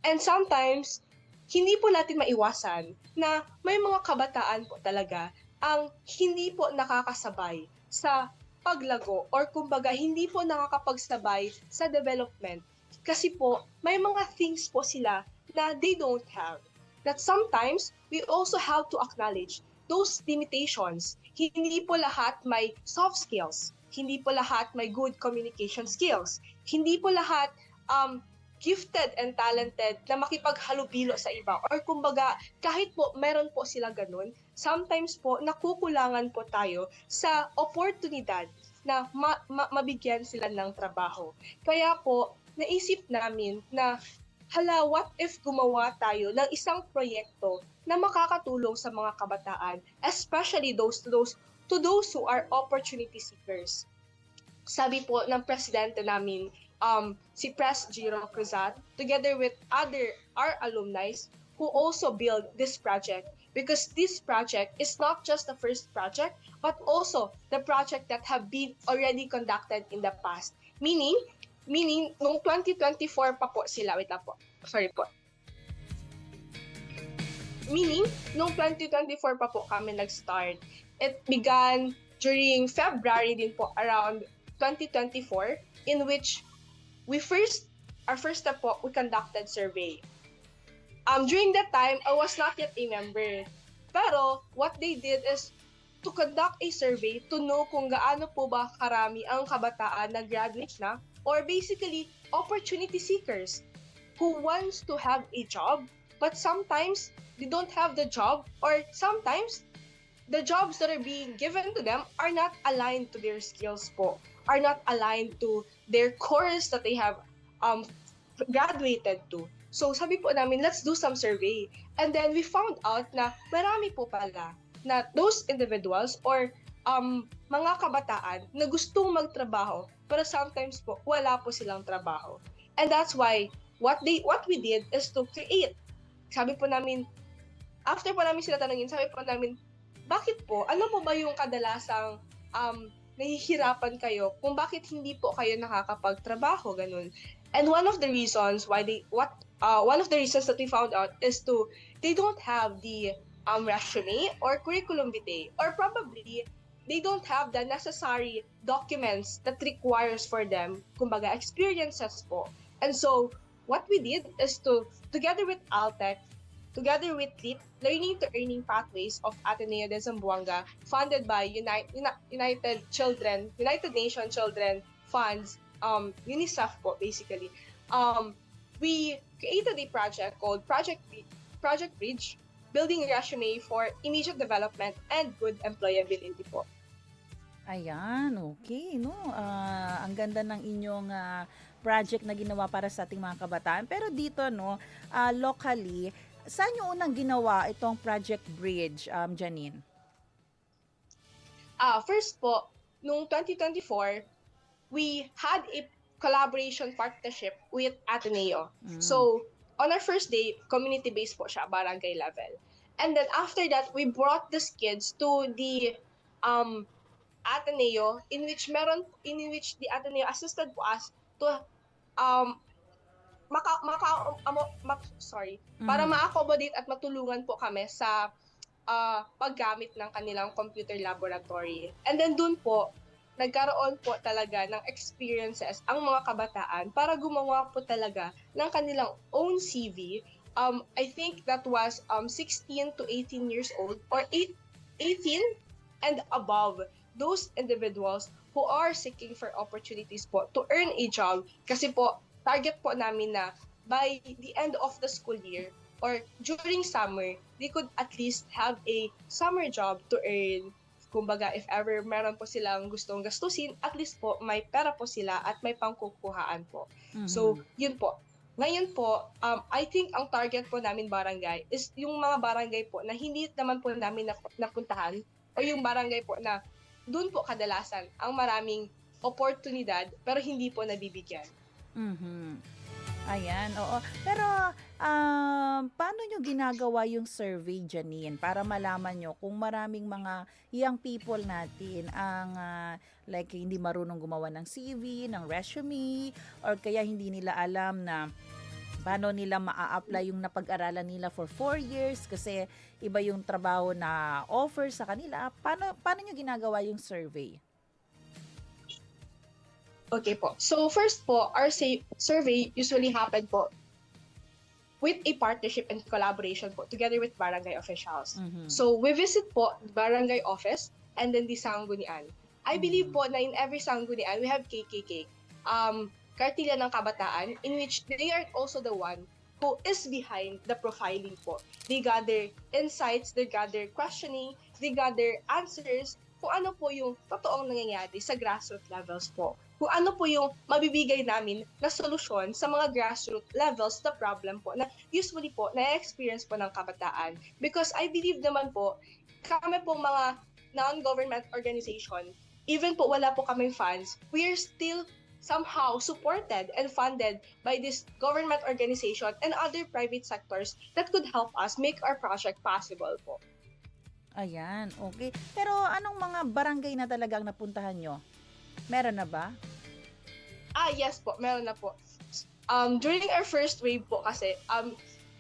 Q: And sometimes, hindi po natin maiwasan na may mga kabataan po talaga ang hindi po nakakasabay sa paglago or kumbaga hindi po nakakapagsabay sa development kasi po may mga things po sila na they don't have. That sometimes we also have to acknowledge those limitations. Hindi po lahat may soft skills. Hindi po lahat may good communication skills. Hindi po lahat gifted and talented na makipaghalubilo sa iba. Or kumbaga, kahit po meron po sila ganun, sometimes po nakukulangan po tayo sa oportunidad na mabigyan sila ng trabaho. Kaya po, naisip namin na hala, what if gumawa tayo ng isang proyekto na makakatulong sa mga kabataan, especially to those who are opportunity seekers. Sabi po ng presidente namin, si Pres Giro Cruzat, together with our alumni who also build this project, because this project is not just the first project, but also the project that have been already conducted in the past. Meaning, nung 2024 pa po sila, wait lang po, sorry po. Meaning, nung 2024 pa po kami nag-start. It began during February din po, around 2024, in which our first step po, we conducted survey. During that time, I was not yet a member. Pero, what they did is to conduct a survey to know kung gaano po ba karami ang kabataan na graduate na, or basically, opportunity seekers who wants to have a job, but sometimes they don't have the job, or sometimes the jobs that are being given to them are not aligned to their skills po, are not aligned to their course that they have graduated to. So sabi po namin, let's do some survey. And then we found out na marami po pala na those individuals or mga kabataan na gustong magtrabaho pero sometimes po wala po silang trabaho. And that's why what we did is to create. Sabi po namin, after po namin sila tanungin, sabi po namin, bakit po? Ano po ba yung kadalasang nahihirapan kayo kung bakit hindi po kayo nakakapagtrabaho, ganun. And one of the reasons that we found out is they don't have the resume or curriculum vitae, or probably they don't have the necessary documents that requires for them, kumbaga experiences po. And so what we did is to, together with Altec, together with LEAP, Learning to Earning Pathways of Ateneo de Zamboanga, funded by United Nations Children Funds, UNICEF po basically, we created a project called Project Bridge, Building Resume for Immediate Development and Good Employability po.
P: Ayan, okay, no? Ang ganda ng inyong project na ginawa para sa ating mga kabataan. Pero dito, no, locally, saan yung unang ginawa itong Project Bridge, Janine?
Q: First po, noong 2024, we had a collaboration partnership with Ateneo. So, on our first day, community-based po siya, barangay level. And then after that, we brought these kids to the Ateneo, in which the Ateneo assisted po us to para ma-accommodate at matulungan po kami sa paggamit ng kanilang computer laboratory. And then dun po, nagkaroon po talaga ng experiences ang mga kabataan para gumawa po talaga ng kanilang own CV. I think that was 16 to 18 years old, or 18 and above, those individuals who are seeking for opportunities po to earn a job. Kasi po, target po namin na by the end of the school year, or during summer, they could at least have a summer job to earn. Kumbaga, if ever meron po silang gustong gastusin, at least po may pera po sila at may pangkukuhaan po. So, yun po. Ngayon po, I think ang target po namin barangay is yung mga barangay po na hindi naman po namin napuntahan o yung barangay po na doon po kadalasan ang maraming oportunidad pero hindi po nabibigyan.
P: Ayan, oo. Pero paano nyo ginagawa yung survey, Janine, para malaman nyo kung maraming mga young people natin ang like hindi marunong gumawa ng CV, ng resume, or kaya hindi nila alam na paano nila maa-apply yung napag-aralan nila for 4 years kasi iba yung trabaho na offer sa kanila. Paano nyo ginagawa yung survey?
Q: Okay po. So first po, our survey usually happen po with a partnership and collaboration po together with barangay officials. So we visit po the barangay office and then the sanggunian. I believe po na in every sanggunian we have KKK, Kartilya ng Kabataan, in which they are also the one who is behind the profiling po. They gather insights, they gather questioning, they gather answers kung ano po yung totoong nangyayari sa grassroots levels po. Kung ano po yung mabibigay namin na solusyon sa mga grassroots levels na problem po na usually po na-experience po ng kabataan. Because I believe naman po, kami po mga non-government organization, even po wala po kaming funds, we are still somehow supported and funded by this government organization and other private sectors that could help us make our project possible po.
P: Ayan, okay. Pero anong mga barangay na talagang napuntahan nyo? Meron na ba?
Q: Yes po, meron na po. During our first wave po kasi,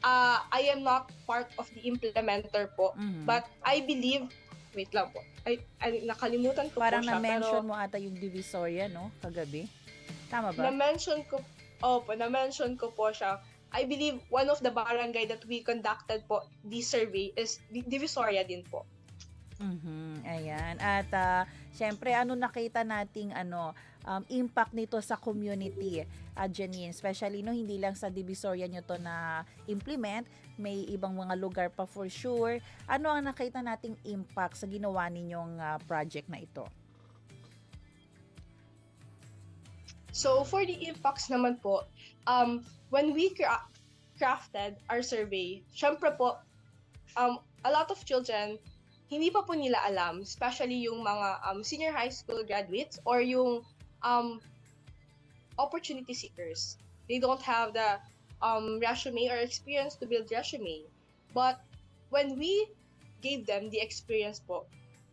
Q: I am not part of the implementer po, but I believe, wait lang po, ay nakalimutan ko
P: Parang
Q: po siya.
P: na-mention mo ata yung Divisoria, no? Kagabi. Tama ba?
Q: Na-mention ko po siya. I believe one of the barangay that we conducted po the survey is Divisoria din po.
P: Ayan. At syempre, nakita nating impact nito sa community, Janine? Especially, hindi lang sa Divisoria nyo to na implement, may ibang mga lugar pa for sure. Ano ang nakita nating impact sa ginawa ninyong project na ito?
Q: So, for the impacts naman po, when we crafted our survey, syempre po, a lot of children, hindi pa po nila alam, especially yung mga senior high school graduates or yung opportunity seekers. They don't have the resume or experience to build resume. But when we gave them the experience po,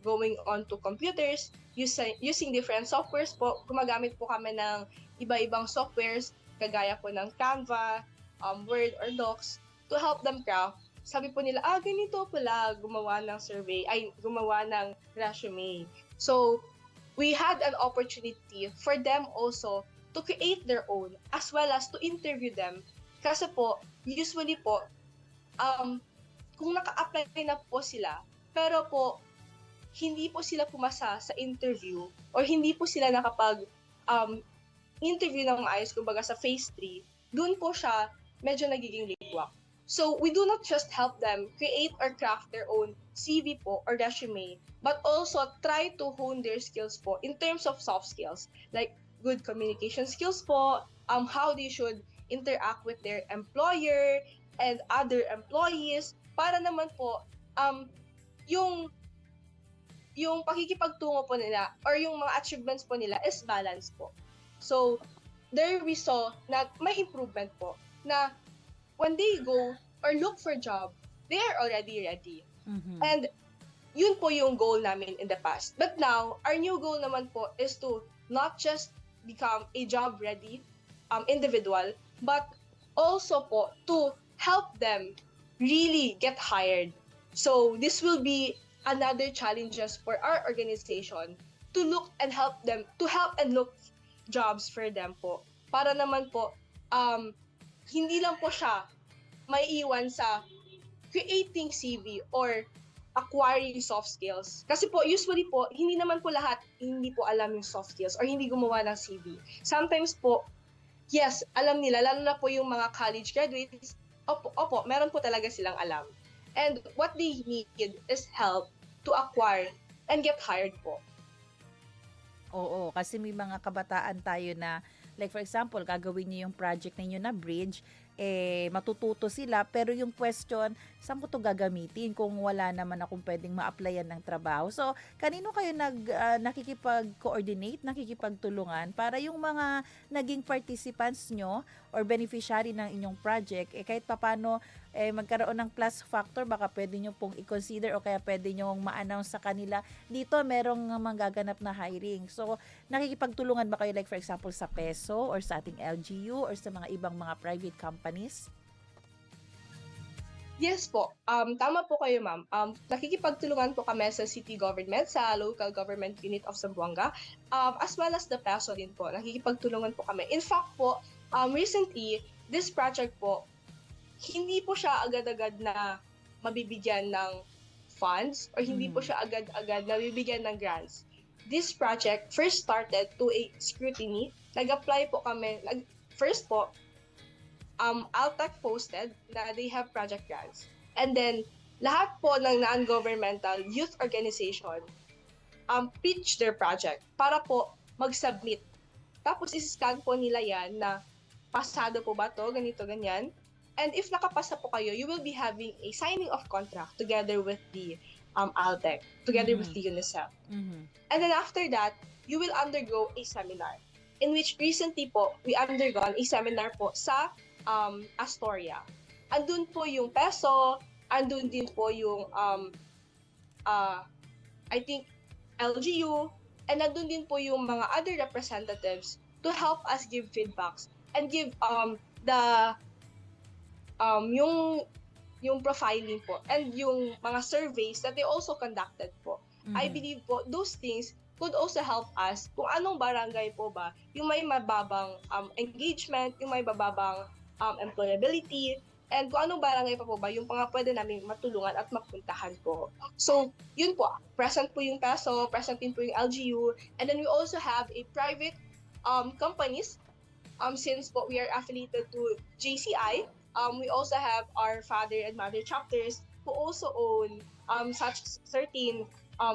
Q: going on to computers, using different softwares po, gumagamit po kami ng iba-ibang softwares, kagaya po ng Canva, Word or Docs, to help them craft. Sabi po nila, ganito pala gumawa ng survey, gumawa ng resume. So, we had an opportunity for them also to create their own, as well as to interview them. Kasi po, usually po, kung naka-apply na po sila, pero po, hindi po sila pumasa sa interview or hindi po sila interview ng maayos, kumbaga sa phase 3, dun po siya medyo nagiging likwak. So, we do not just help them create or craft their own CV po or resume, but also try to hone their skills po in terms of soft skills, like good communication skills po, how they should interact with their employer and other employees, para naman po, yung pakikipagtungo po nila or yung mga achievements po nila is balance po. So, there we saw na may improvement po na when they go or look for a job, they are already ready. And yun po yung goal namin in the past. But now, our new goal naman po is to not just become a job-ready individual, but also po to help them really get hired. So, this will be another challenges for our organization to look and help them, to help and look jobs for them po. Para naman po, hindi lang po siya may iwan sa creating CV or acquiring soft skills. Kasi po, usually po, hindi naman po lahat hindi po alam yung soft skills or hindi gumawa ng CV. Sometimes po, yes, alam nila, lalo na po yung mga college graduates, Opo, meron po talaga silang alam. And what they need is help to acquire and get hired po.
P: Oo, kasi may mga kabataan tayo na, like for example, gagawin niyo yung project ninyo na bridge, matututo sila, pero yung question, saan ko to gagamitin kung wala naman akong pwedeng ma-applyan ng trabaho? So, kanino kayo nakikipag-coordinate, nakikipagtulungan para yung mga naging participants nyo or beneficiary ng inyong project, kahit papano magkaroon ng plus factor, baka pwede nyo pong i-consider o kaya pwede nyo ma-announce sa kanila, dito merong magaganap na hiring. So, nakikipagtulungan ba kayo, like for example, sa PESO or sa ating LGU or sa mga ibang mga private companies?
Q: Yes po. Tama po kayo, ma'am. Nakikipagtulungan po kami sa city government, sa local government unit of Zamboanga, as well as the PESO din po. Nakikipagtulungan po kami. In fact po, recently, this project po, hindi po siya agad-agad na mabibigyan ng funds or hindi po siya agad-agad na mabibigyan ng grants. This project first started to a scrutiny. Nag-apply po kami. First po, Altec posted na they have project grants. And then, lahat po ng non-governmental youth organization pitch their project para po mag-submit. Tapos, isi-scan po nila yan na pasado po ba to, ganito, ganyan. And if nakapasa po kayo, you will be having a signing of contract together with the Altec, together with the UNICEF. And then after that, you will undergo a seminar in which recently po, we undergone a seminar po sa Astoria. Andun po yung PESO, andun din po yung I think LGU, and andun din po yung mga other representatives to help us give feedbacks and give yung profiling po and yung mga surveys that they also conducted po. I believe po those things could also help us kung anong barangay po ba yung may mababang engagement, yung may mababang employability, and kung anong barangay pa po ba yung mga pwede namin matulungan at mapuntahan po. So, yun po. Present po yung PESO, present din po yung LGU, and then we also have a private companies since po we are affiliated to JCI. We also have our father and mother chapters who also own such certain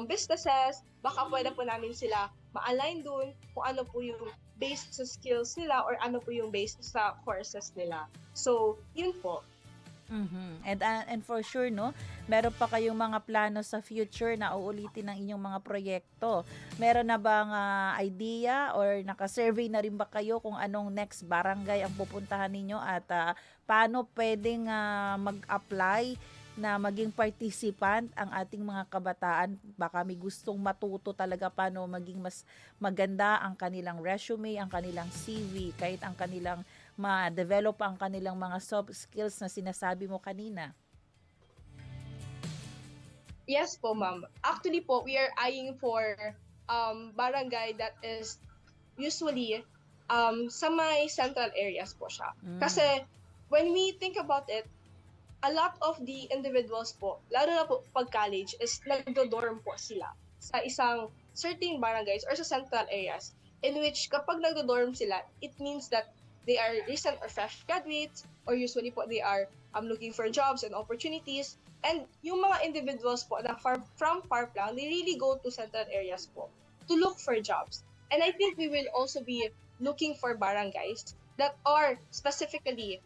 Q: businesses. Baka pwede po namin sila ma-align dun kung ano po yung based sa skills nila or ano po yung based sa courses nila. So, yun po.
P: And for sure, no, meron pa kayong mga plano sa future na uulitin ng inyong mga proyekto. Meron na bang idea or naka-survey na rin ba kayo kung anong next barangay ang pupuntahan ninyo at paano pwedeng mag-apply na maging participant ang ating mga kabataan? Baka may gustong matuto talaga paano maging mas maganda ang kanilang resume, ang kanilang CV, kahit ang kanilang ma-develop ang kanilang mga soft skills na sinasabi mo kanina.
Q: Yes po, ma'am. Actually po, we are eyeing for barangay that is usually sa may central areas po siya. Kasi when we think about it, a lot of the individuals po, lalo na po pag college, is nagdo-dorm po sila sa isang certain barangays or sa central areas in which kapag nagdo-dorm sila, it means that they are recent or fresh graduates or usually po they are looking for jobs and opportunities. And yung mga individuals po na from far lang, they really go to central areas po to look for jobs. And I think we will also be looking for barangays that are specifically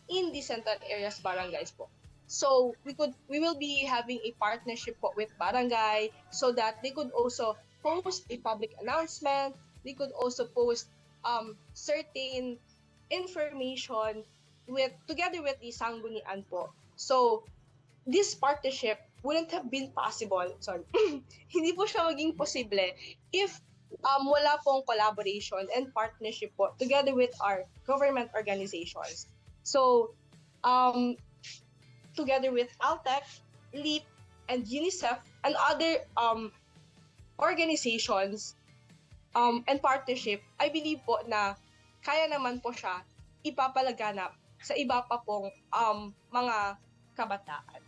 Q: in the central areas barangays po. So we will be having a partnership po with barangay so that they could also post a public announcement. They could also post certain information together with the Sanggunian po. So this partnership wouldn't have been possible. Sorry. Hindi po siya maging posible if wala pong collaboration and partnership po together with our government organizations. So, together with Altec, LEAP, and UNICEF, and other organizations and partnership, I believe po na kaya naman po siya ipapalaganap sa iba pa pong mga kabataan.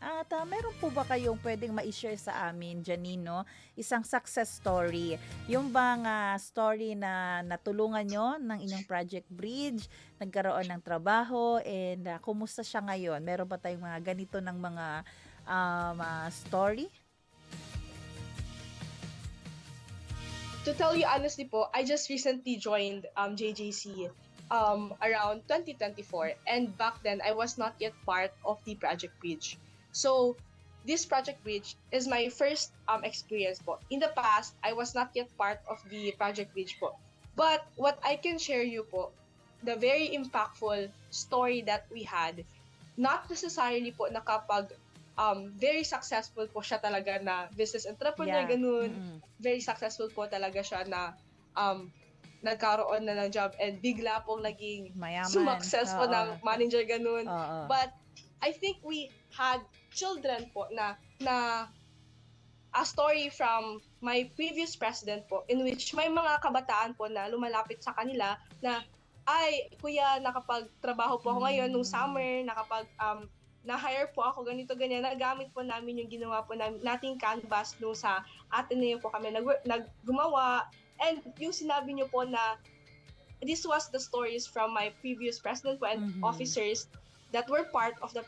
P: At meron po ba kayong pwedeng ma-share sa amin, Janine, no? Isang success story. Yung bang story na natulungan nyo ng inyong Project Bridge, nagkaroon ng trabaho, and kumusta siya ngayon? Meron ba tayong mga ganito ng mga story?
Q: To tell you honestly po, I just recently joined JJC around 2024, and back then I was not yet part of the Project Bridge. So this Project Bridge is my first experience po. In the past, I was not yet part of the Project Bridge po. But what I can share you po, the very impactful story that we had, not necessarily po na kapag very successful po siya talaga na business entrepreneur, ganun. Very successful po talaga siya na nagkaroon na ng job and bigla pong naging success po ng manager, ganun. But I think we had children po na a story from my previous president po, in which may mga kabataan po na lumalapit sa kanila na, ay, kuya, nakapagtrabaho po ako ngayon nung summer, na-hire po ako, ganito, ganyan. Nagamit po namin yung ginawa po nating canvas nung sa Ateneo po kami gumawa. And yung sinabi niyo po na this was the stories from my previous president po and officers that were part of the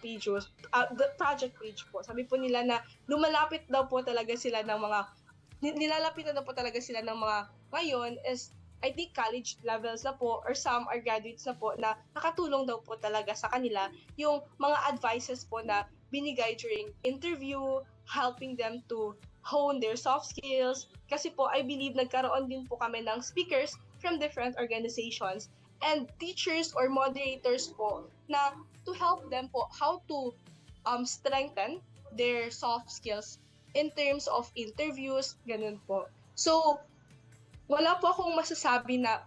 Q: Project Bridge po. Sabi po nila na lumalapit daw po talaga sila ng mga, nilalapitan daw po talaga sila ng mga ngayon is, I think college levels na po or some are graduates na po na nakatulong daw po talaga sa kanila yung mga advices po na binigay during interview, helping them to hone their soft skills. Kasi po, I believe nagkaroon din po kami ng speakers from different organizations and teachers or moderators po na to help them po how to strengthen their soft skills in terms of interviews, ganun po. So, wala po akong masasabi na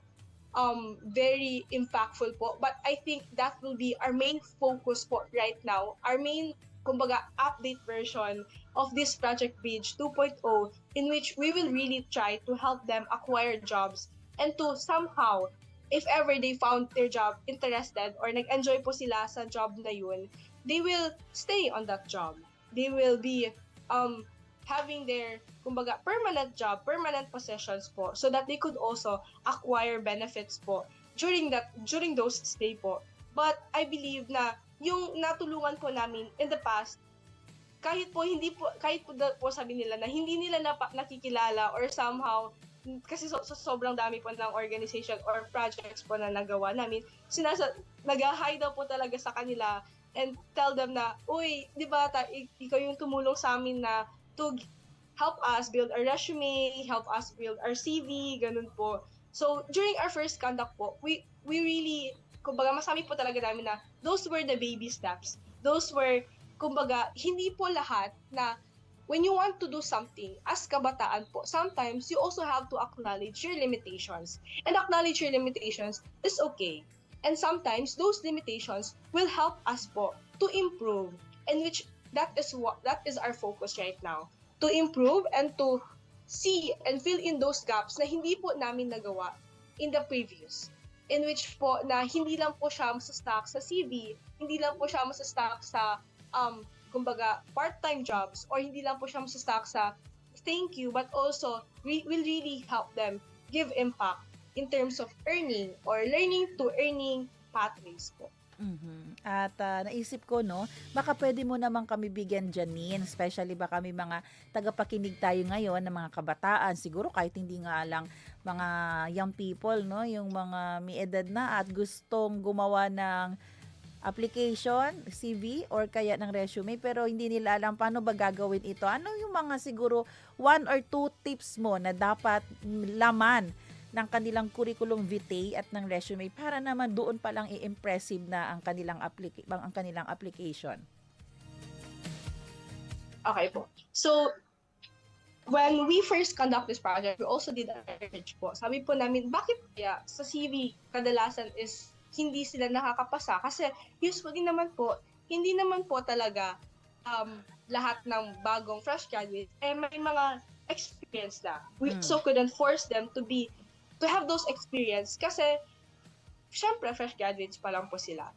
Q: very impactful po, but I think that will be our main focus po right now. Our main, kumbaga, update version of this Project Bridge 2.0, in which we will really try to help them acquire jobs and to somehow, if ever they found their job interested or nag-enjoy po sila sa job na yun, they will stay on that job. They will be having their, kumbaga, permanent job, permanent possessions po, so that they could also acquire benefits po during those stay po. But I believe na yung natulungan po namin in the past, kahit po sabi nila na hindi nila nakikilala or somehow, kasi sobrang dami po ng organization or projects po na nagawa namin, nag-hi daw po talaga sa kanila and tell them na, uy, di ba, ikaw yung tumulong sa amin na to help us build our resume, help us build our CV, ganun po. So, during our first conduct po, we really, kumbaga, masabi po talaga namin na those were the baby steps. Those were, kumbaga, hindi po lahat na when you want to do something as kabataan po, sometimes you also have to acknowledge your limitations. And acknowledge your limitations is okay. And sometimes those limitations will help us po to improve, and which that is our focus right now. To improve and to see and fill in those gaps na hindi po namin nagawa in the previous. In which po na hindi lang po siya masa-stack sa CV, hindi lang po siya masa-stack sa kumbaga part-time jobs, or hindi lang po siya masa-stack sa thank you, but also will really help them give impact in terms of earning or learning to earning pathways po.
P: At naisip ko, no, baka pwede mo naman kami bigyan, Janine, especially ba kami mga tagapakinig tayo ngayon ng mga kabataan, siguro kahit hindi nga lang mga young people, no, yung mga may edad na at gustong gumawa ng application, CV, or kaya ng resume, pero hindi nila alam paano ba gagawin ito. Ano yung mga siguro 1 or 2 tips mo na dapat laman ng kanilang curriculum vitae at ng resume para naman doon pa lang i-impressive na ang kanilang application?
Q: Okay po. So, when we first conduct this project, we also did a research po. Sabi po namin, bakit kaya sa CV kadalasan is hindi sila nakakapasa? Kasi usually naman po, hindi naman po talaga lahat ng bagong fresh graduates may mga experience na. We also couldn't force them to have those experience kasi syempre fresh graduates pa lang po sila.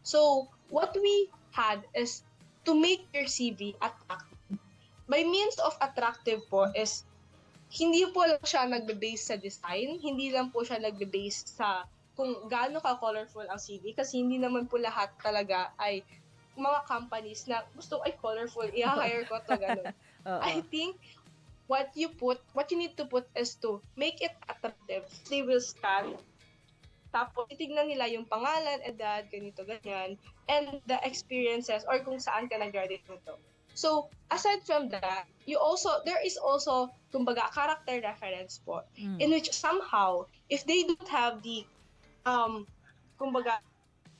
Q: So what we had is to make your CV attractive. By means of attractive po is hindi po lang siya nagbe-base sa design, hindi lang po siya nagbe-base sa kung gaano ka-colorful ang CV kasi hindi naman po lahat talaga ay mga companies na gusto ay colorful, i-hire ko to ganun. I think what you need to put is to make it attractive. They will scan. Tapos, titignan nila yung pangalan, edad, ganito, ganyan, and the experiences or kung saan ka nag-graduate nito. So, aside from that, there is also, kumbaga, character reference po, in which somehow, if they don't have the, kumbaga,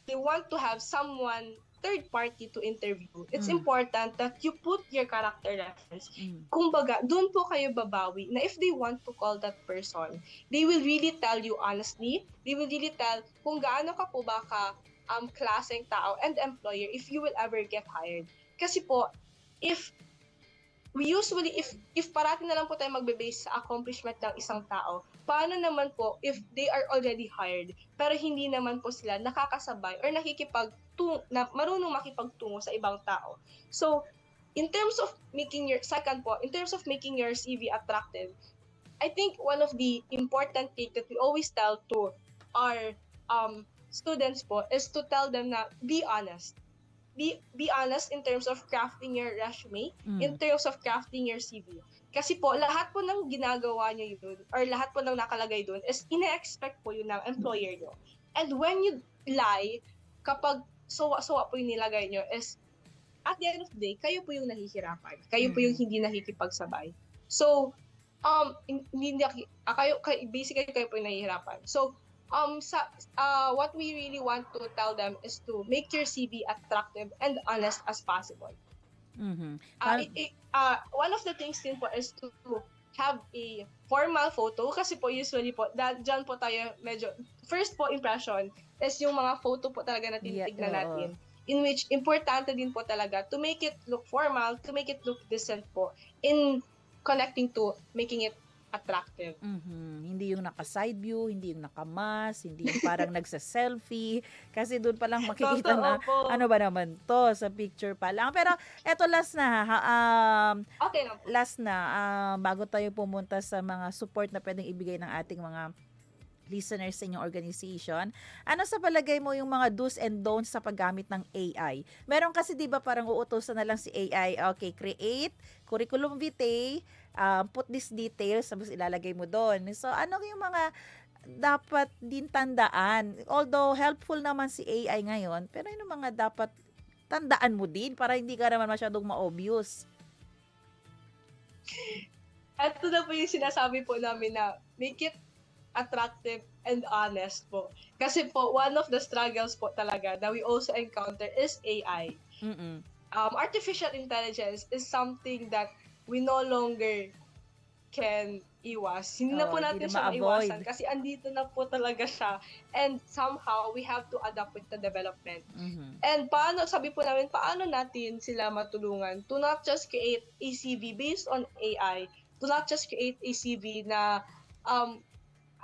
Q: they want to have someone third party to interview, it's important that you put your character reference. Kumbaga, doon po kayo babawi na if they want to call that person, they will really tell you honestly, they will really tell kung gaano ka po ba ka klaseng tao and employer if you will ever get hired. Kasi po, if parati na lang po tayo magbe-base sa accomplishment ng isang tao, paano naman po if they are already hired pero hindi naman po sila nakakasabay or marunong makipagtungo sa ibang tao. So, in terms of making your CV attractive, I think one of the important things that we always tell to our students po is to tell them na be honest. Be honest in terms of crafting your resume, in terms of crafting your CV. Kasi po, lahat po ng ginagawa nyo yun, or lahat po ng nakalagay dun, is ina-expect po yun ng employer nyo. And when you lie, kapag sawa po yung nilagay nyo, is at the end of the day, kayo po yung nahihirapan. Kayo po yung hindi nakikipagsabay. So, basically, kayo po yung nahihirapan. So, what we really want to tell them is to make your CV attractive and honest as possible. One of the things din po is to have a formal photo kasi po usually po, dyan po tayo medyo, first po impression is yung mga photo po talaga na tinitignan natin. In which, importante din po talaga to make it look formal, to make it look decent po in connecting to making it attractive.
P: Hindi yung naka-side view, hindi yung naka-mask, hindi yung parang nagsa-selfie. Kasi doon pa lang makikita na ano ba naman to sa picture pa lang. Pero eto last na
Q: okay na po.
P: Last na bago tayo pumunta sa mga support na pwedeng ibigay ng ating mga listeners sa inyong organization. Ano sa palagay mo yung mga do's and don'ts sa paggamit ng AI? Meron kasi 'di ba parang uutusan na lang si AI, okay, create curriculum vitae, put these details, tapos ilalagay mo doon. So ano yung mga dapat din tandaan? Although helpful naman si AI ngayon, pero yung mga dapat tandaan mo din para hindi ka naman masyadong ma-obvious.
Q: Ito na po yung sinasabi po namin na make it attractive and honest po. Kasi po, one of the struggles po talaga that we also encounter is AI. Artificial intelligence is something that we no longer can iwas. Hindi na po natin siya maiwasan kasi andito na po talaga siya. And somehow, we have to adapt with the development. And sabi po namin, paano natin sila matulungan to not just create a CV based on AI, to not just create a CV na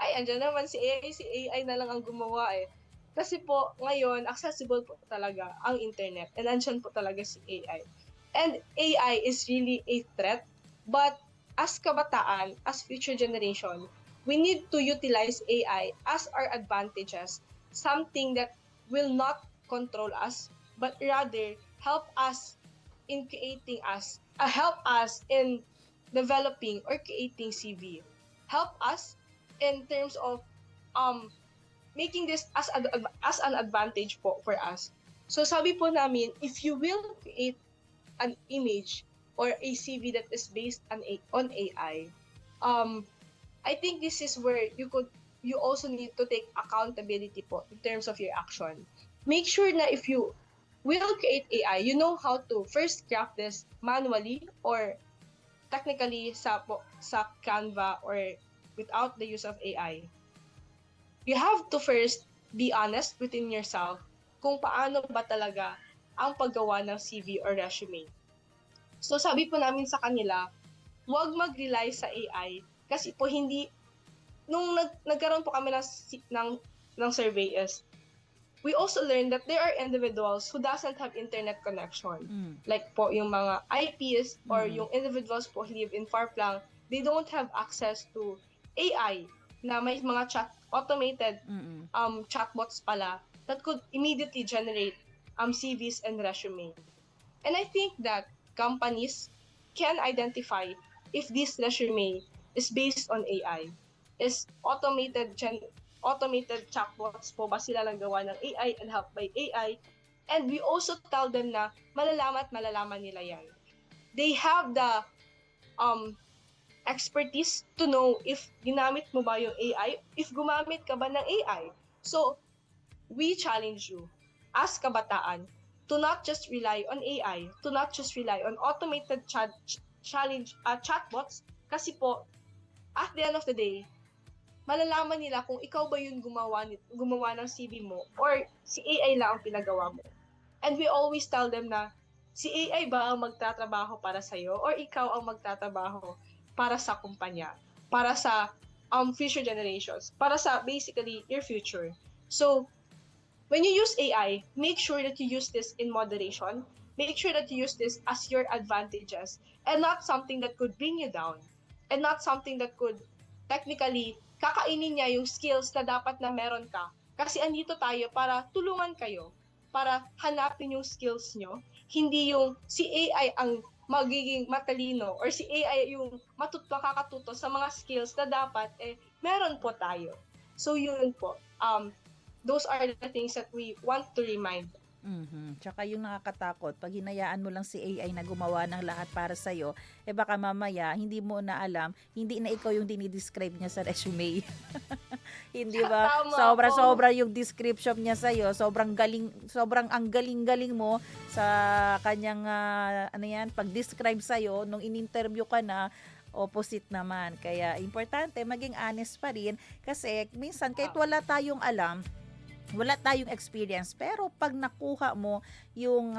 Q: andyan naman si AI na lang ang gumawa eh. Kasi po, ngayon, accessible po talaga ang internet. And andyan po talaga si AI. And AI is really a threat. But as kabataan, as future generation, we need to utilize AI as our advantages. Something that will not control us, but rather help us in developing or creating CV. Help us in terms of making this as an advantage po for us. So sabi po namin, if you will create an image or a CV that is based on AI, I think this is where you also need to take accountability po in terms of your action. Make sure na if you will create AI, you know how to first craft this manually or technically sa Canva or without the use of AI. You have to first be honest within yourself kung paano ba talaga ang paggawa ng CV or resume. So sabi po namin sa kanila, huwag mag-rely sa AI kasi po hindi, nung nagkaroon po kami ng survey is, we also learned that there are individuals who doesn't have internet connection. Like po yung mga IPs or yung individuals po who live in far plang, they don't have access to AI na may mga automated chatbots pala that could immediately generate CVs and resume. And I think that companies can identify if this resume is based on AI, is automated chatbots po ba sila lang gawa ng AI and helped by AI. And we also tell them na malalaman nila yan. They have the expertise to know if ginamit mo ba yung AI, if gumamit ka ba ng AI. So, we challenge you as kabataan to not just rely on AI, to not just rely on automated chatbots, kasi po, at the end of the day, malalaman nila kung ikaw ba yung gumawa ng CV mo or si AI lang ang pinagawa mo. And we always tell them na si AI ba ang magtatrabaho para sa'yo or ikaw ang magtatrabaho para sa kumpanya, para sa future generations, para sa basically your future. So, when you use AI, make sure that you use this in moderation. Make sure that you use this as your advantages and not something that could bring you down and not something that could technically kakainin niya yung skills na dapat na meron ka. Kasi andito tayo para tulungan kayo, para hanapin yung skills nyo. Hindi yung si AI ang magiging matalino or si AI yung makakatuto sa mga skills na dapat meron po tayo. So yun po. Those are the things that we want to remind.
P: Tsaka yung nakakatakot, pag hinayaan mo lang si AI na gumawa ng lahat para sa'yo, baka mamaya, hindi mo na alam, hindi na ikaw yung dinidescribe niya sa resume. Hindi ba? Sobra yung description niya sa'yo, sobrang ang galing-galing mo sa kanyang, pag-describe sa'yo, nung in-interview ka na, opposite naman. Kaya, importante, maging honest pa rin, kasi minsan, kahit wala tayong alam, wala tayong experience, pero pag nakuha mo yung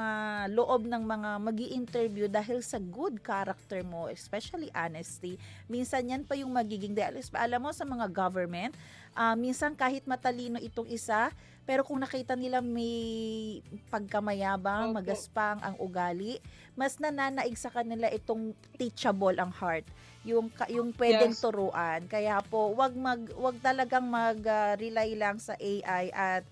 P: loob ng mga magi-interview dahil sa good character mo, especially honesty, minsan yan pa yung magiging, dahil alam mo sa mga government, minsan kahit matalino itong isa, pero kung nakita nila may pagkamayabang, magaspang ang ugali, mas nananaig sa kanila itong teachable ang heart, yung pwedeng turuan. Kaya po, wag talagang mag-rely lang sa AI at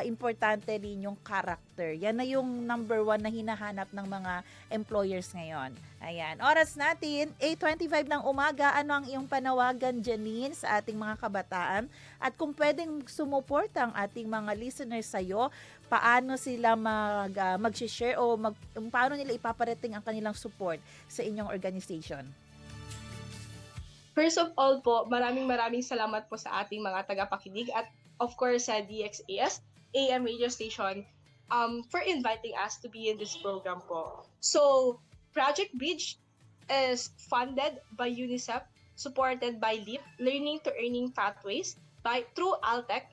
P: importante rin yung character. Yan na yung number 1 na hinahanap ng mga employers ngayon. Ayan. Oras natin, 8:25 ng umaga. Ano ang iyong panawagan, Janine, sa ating mga kabataan? At kung pwedeng sumuporta ang ating mga listeners sa'yo, paano sila mag-share o paano nila ipaparating ang kanilang support sa inyong organization?
Q: First of all po, maraming salamat po sa ating mga tagapakinig at of course sa DXAS AM radio station for inviting us to be in this program po. So, Project Bridge is funded by UNICEF, supported by LEAP, Learning to Earning Pathways, through ALTEC.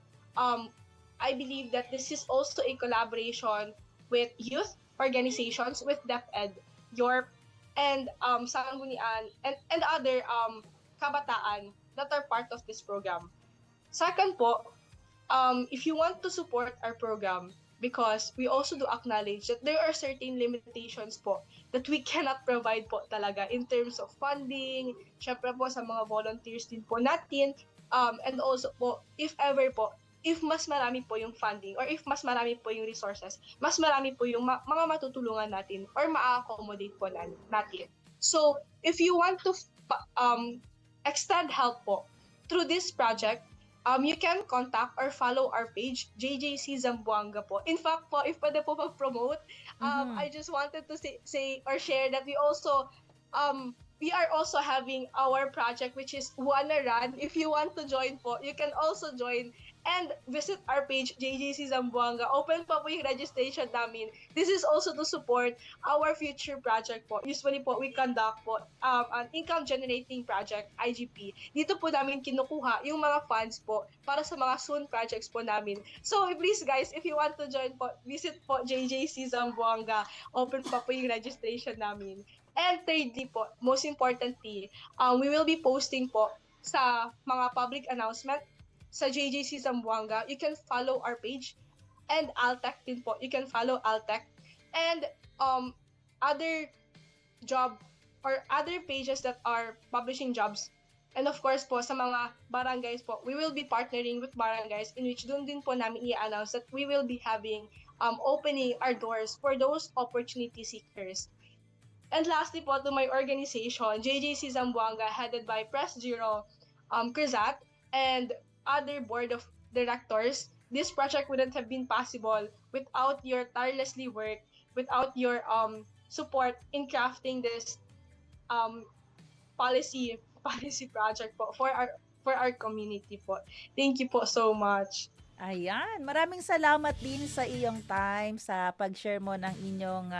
Q: I believe that this is also a collaboration with youth organizations, with DepEd, Yorp, and Sanggunian, and other kabataan that are part of this program. Second po, if you want to support our program, because we also do acknowledge that there are certain limitations po that we cannot provide po talaga in terms of funding, syempre po sa mga volunteers din po natin, and also po, if ever po, if mas marami po yung funding or if mas marami po yung resources, mas marami po yung mga matutulungan natin or ma-accommodate po natin. So, if you want to extend help po through this project, you can contact or follow our page, JJC Zamboanga po. In fact po, if pwede po mag-promote, I just wanted to say or share that we are also having our project, which is Wanna Run. If you want to join po, you can also join and visit our page, JJC Zamboanga. Open pa po yung registration namin. This is also to support our future project po. Usually po, we conduct po an income generating project, IGP. Dito po namin kinukuha yung mga funds po para sa mga soon projects po namin. So please guys, if you want to join po, visit po JJC Zamboanga. Open pa po yung registration namin. And thirdly po, most importantly, we will be posting po sa mga public announcement sa JJC Zamboanga. You can follow our page and Altec din po. You can follow Altec and other job or other pages that are publishing jobs. And of course po, sa mga barangays po, we will be partnering with barangays in which doon din po namin i-announce that we will be having opening our doors for those opportunity seekers. And lastly po, to my organization, JJC Zamboanga, headed by Press Giro Crizat and other board of directors, this project wouldn't have been possible without your tirelessly work, without your support in crafting this policy project po for our community po. Thank you po so much.
P: Ayan, maraming salamat din sa iyong time, sa pag-share mo ng inyong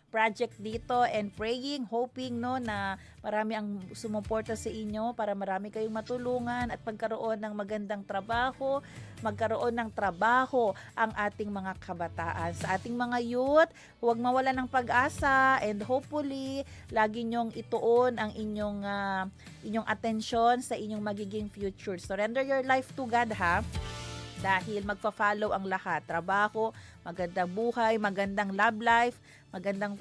P: project dito, and praying, hoping no na marami ang sumuporta sa inyo para marami kayong matulungan at magkaroon ng magandang trabaho, ang ating mga kabataan. Sa ating mga youth, huwag mawala ng pag-asa, and hopefully lagi nyong ituon ang inyong atensyon sa inyong magiging future. Surrender your life to God, ha? Dahil magpa-follow ang lahat. Trabaho, magandang buhay, magandang love life, magandang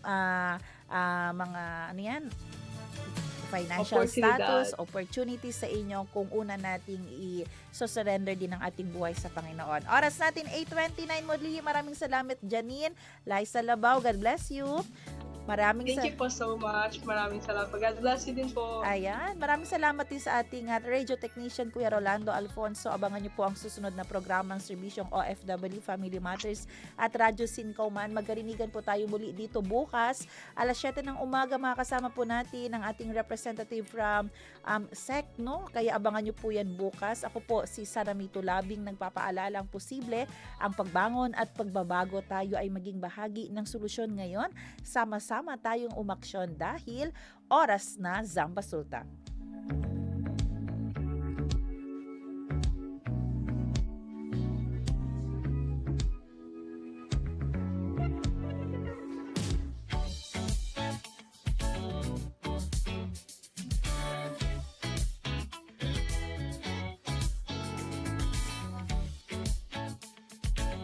P: mga financial status, opportunities sa inyo kung una nating i-surrender din ang ating buhay sa Panginoon. Oras natin 8:29 muli. Maraming salamat, Janine, Liza Labao. God bless you.
Q: Thank you po so much. Maraming salamat. God bless you din po.
P: Ayan. Maraming salamat din sa ating radio technician, Kuya Rolando Alfonso. Abangan niyo po ang susunod na programang serbisyong OFW Family Matters at Radyo Sincauman. Magkarinigan po tayo muli dito bukas. Alas 7 ng umaga, makakasama po natin ang ating representative from SEC, no? Kaya abangan niyo po yan bukas. Ako po si Saramito Labing, nagpapaalala ang posible ang pagbangon at pagbabago. Tayo ay maging bahagi ng solusyon ngayon. Sama-sama tayong umaksyon dahil oras na Zamba Sultan.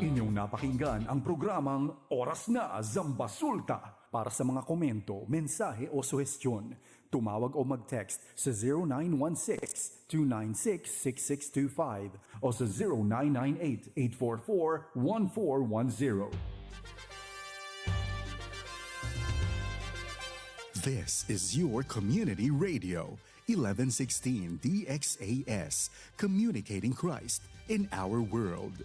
E: Inyong napakinggan ang programang Oras na Zambasulta. Para sa mga komento, mensahe o suhestyon, tumawag o mag-text sa 0916-296-6625 o sa 0998-844-1410.
C: This is your community radio, 1116 DXAS, communicating Christ in our world.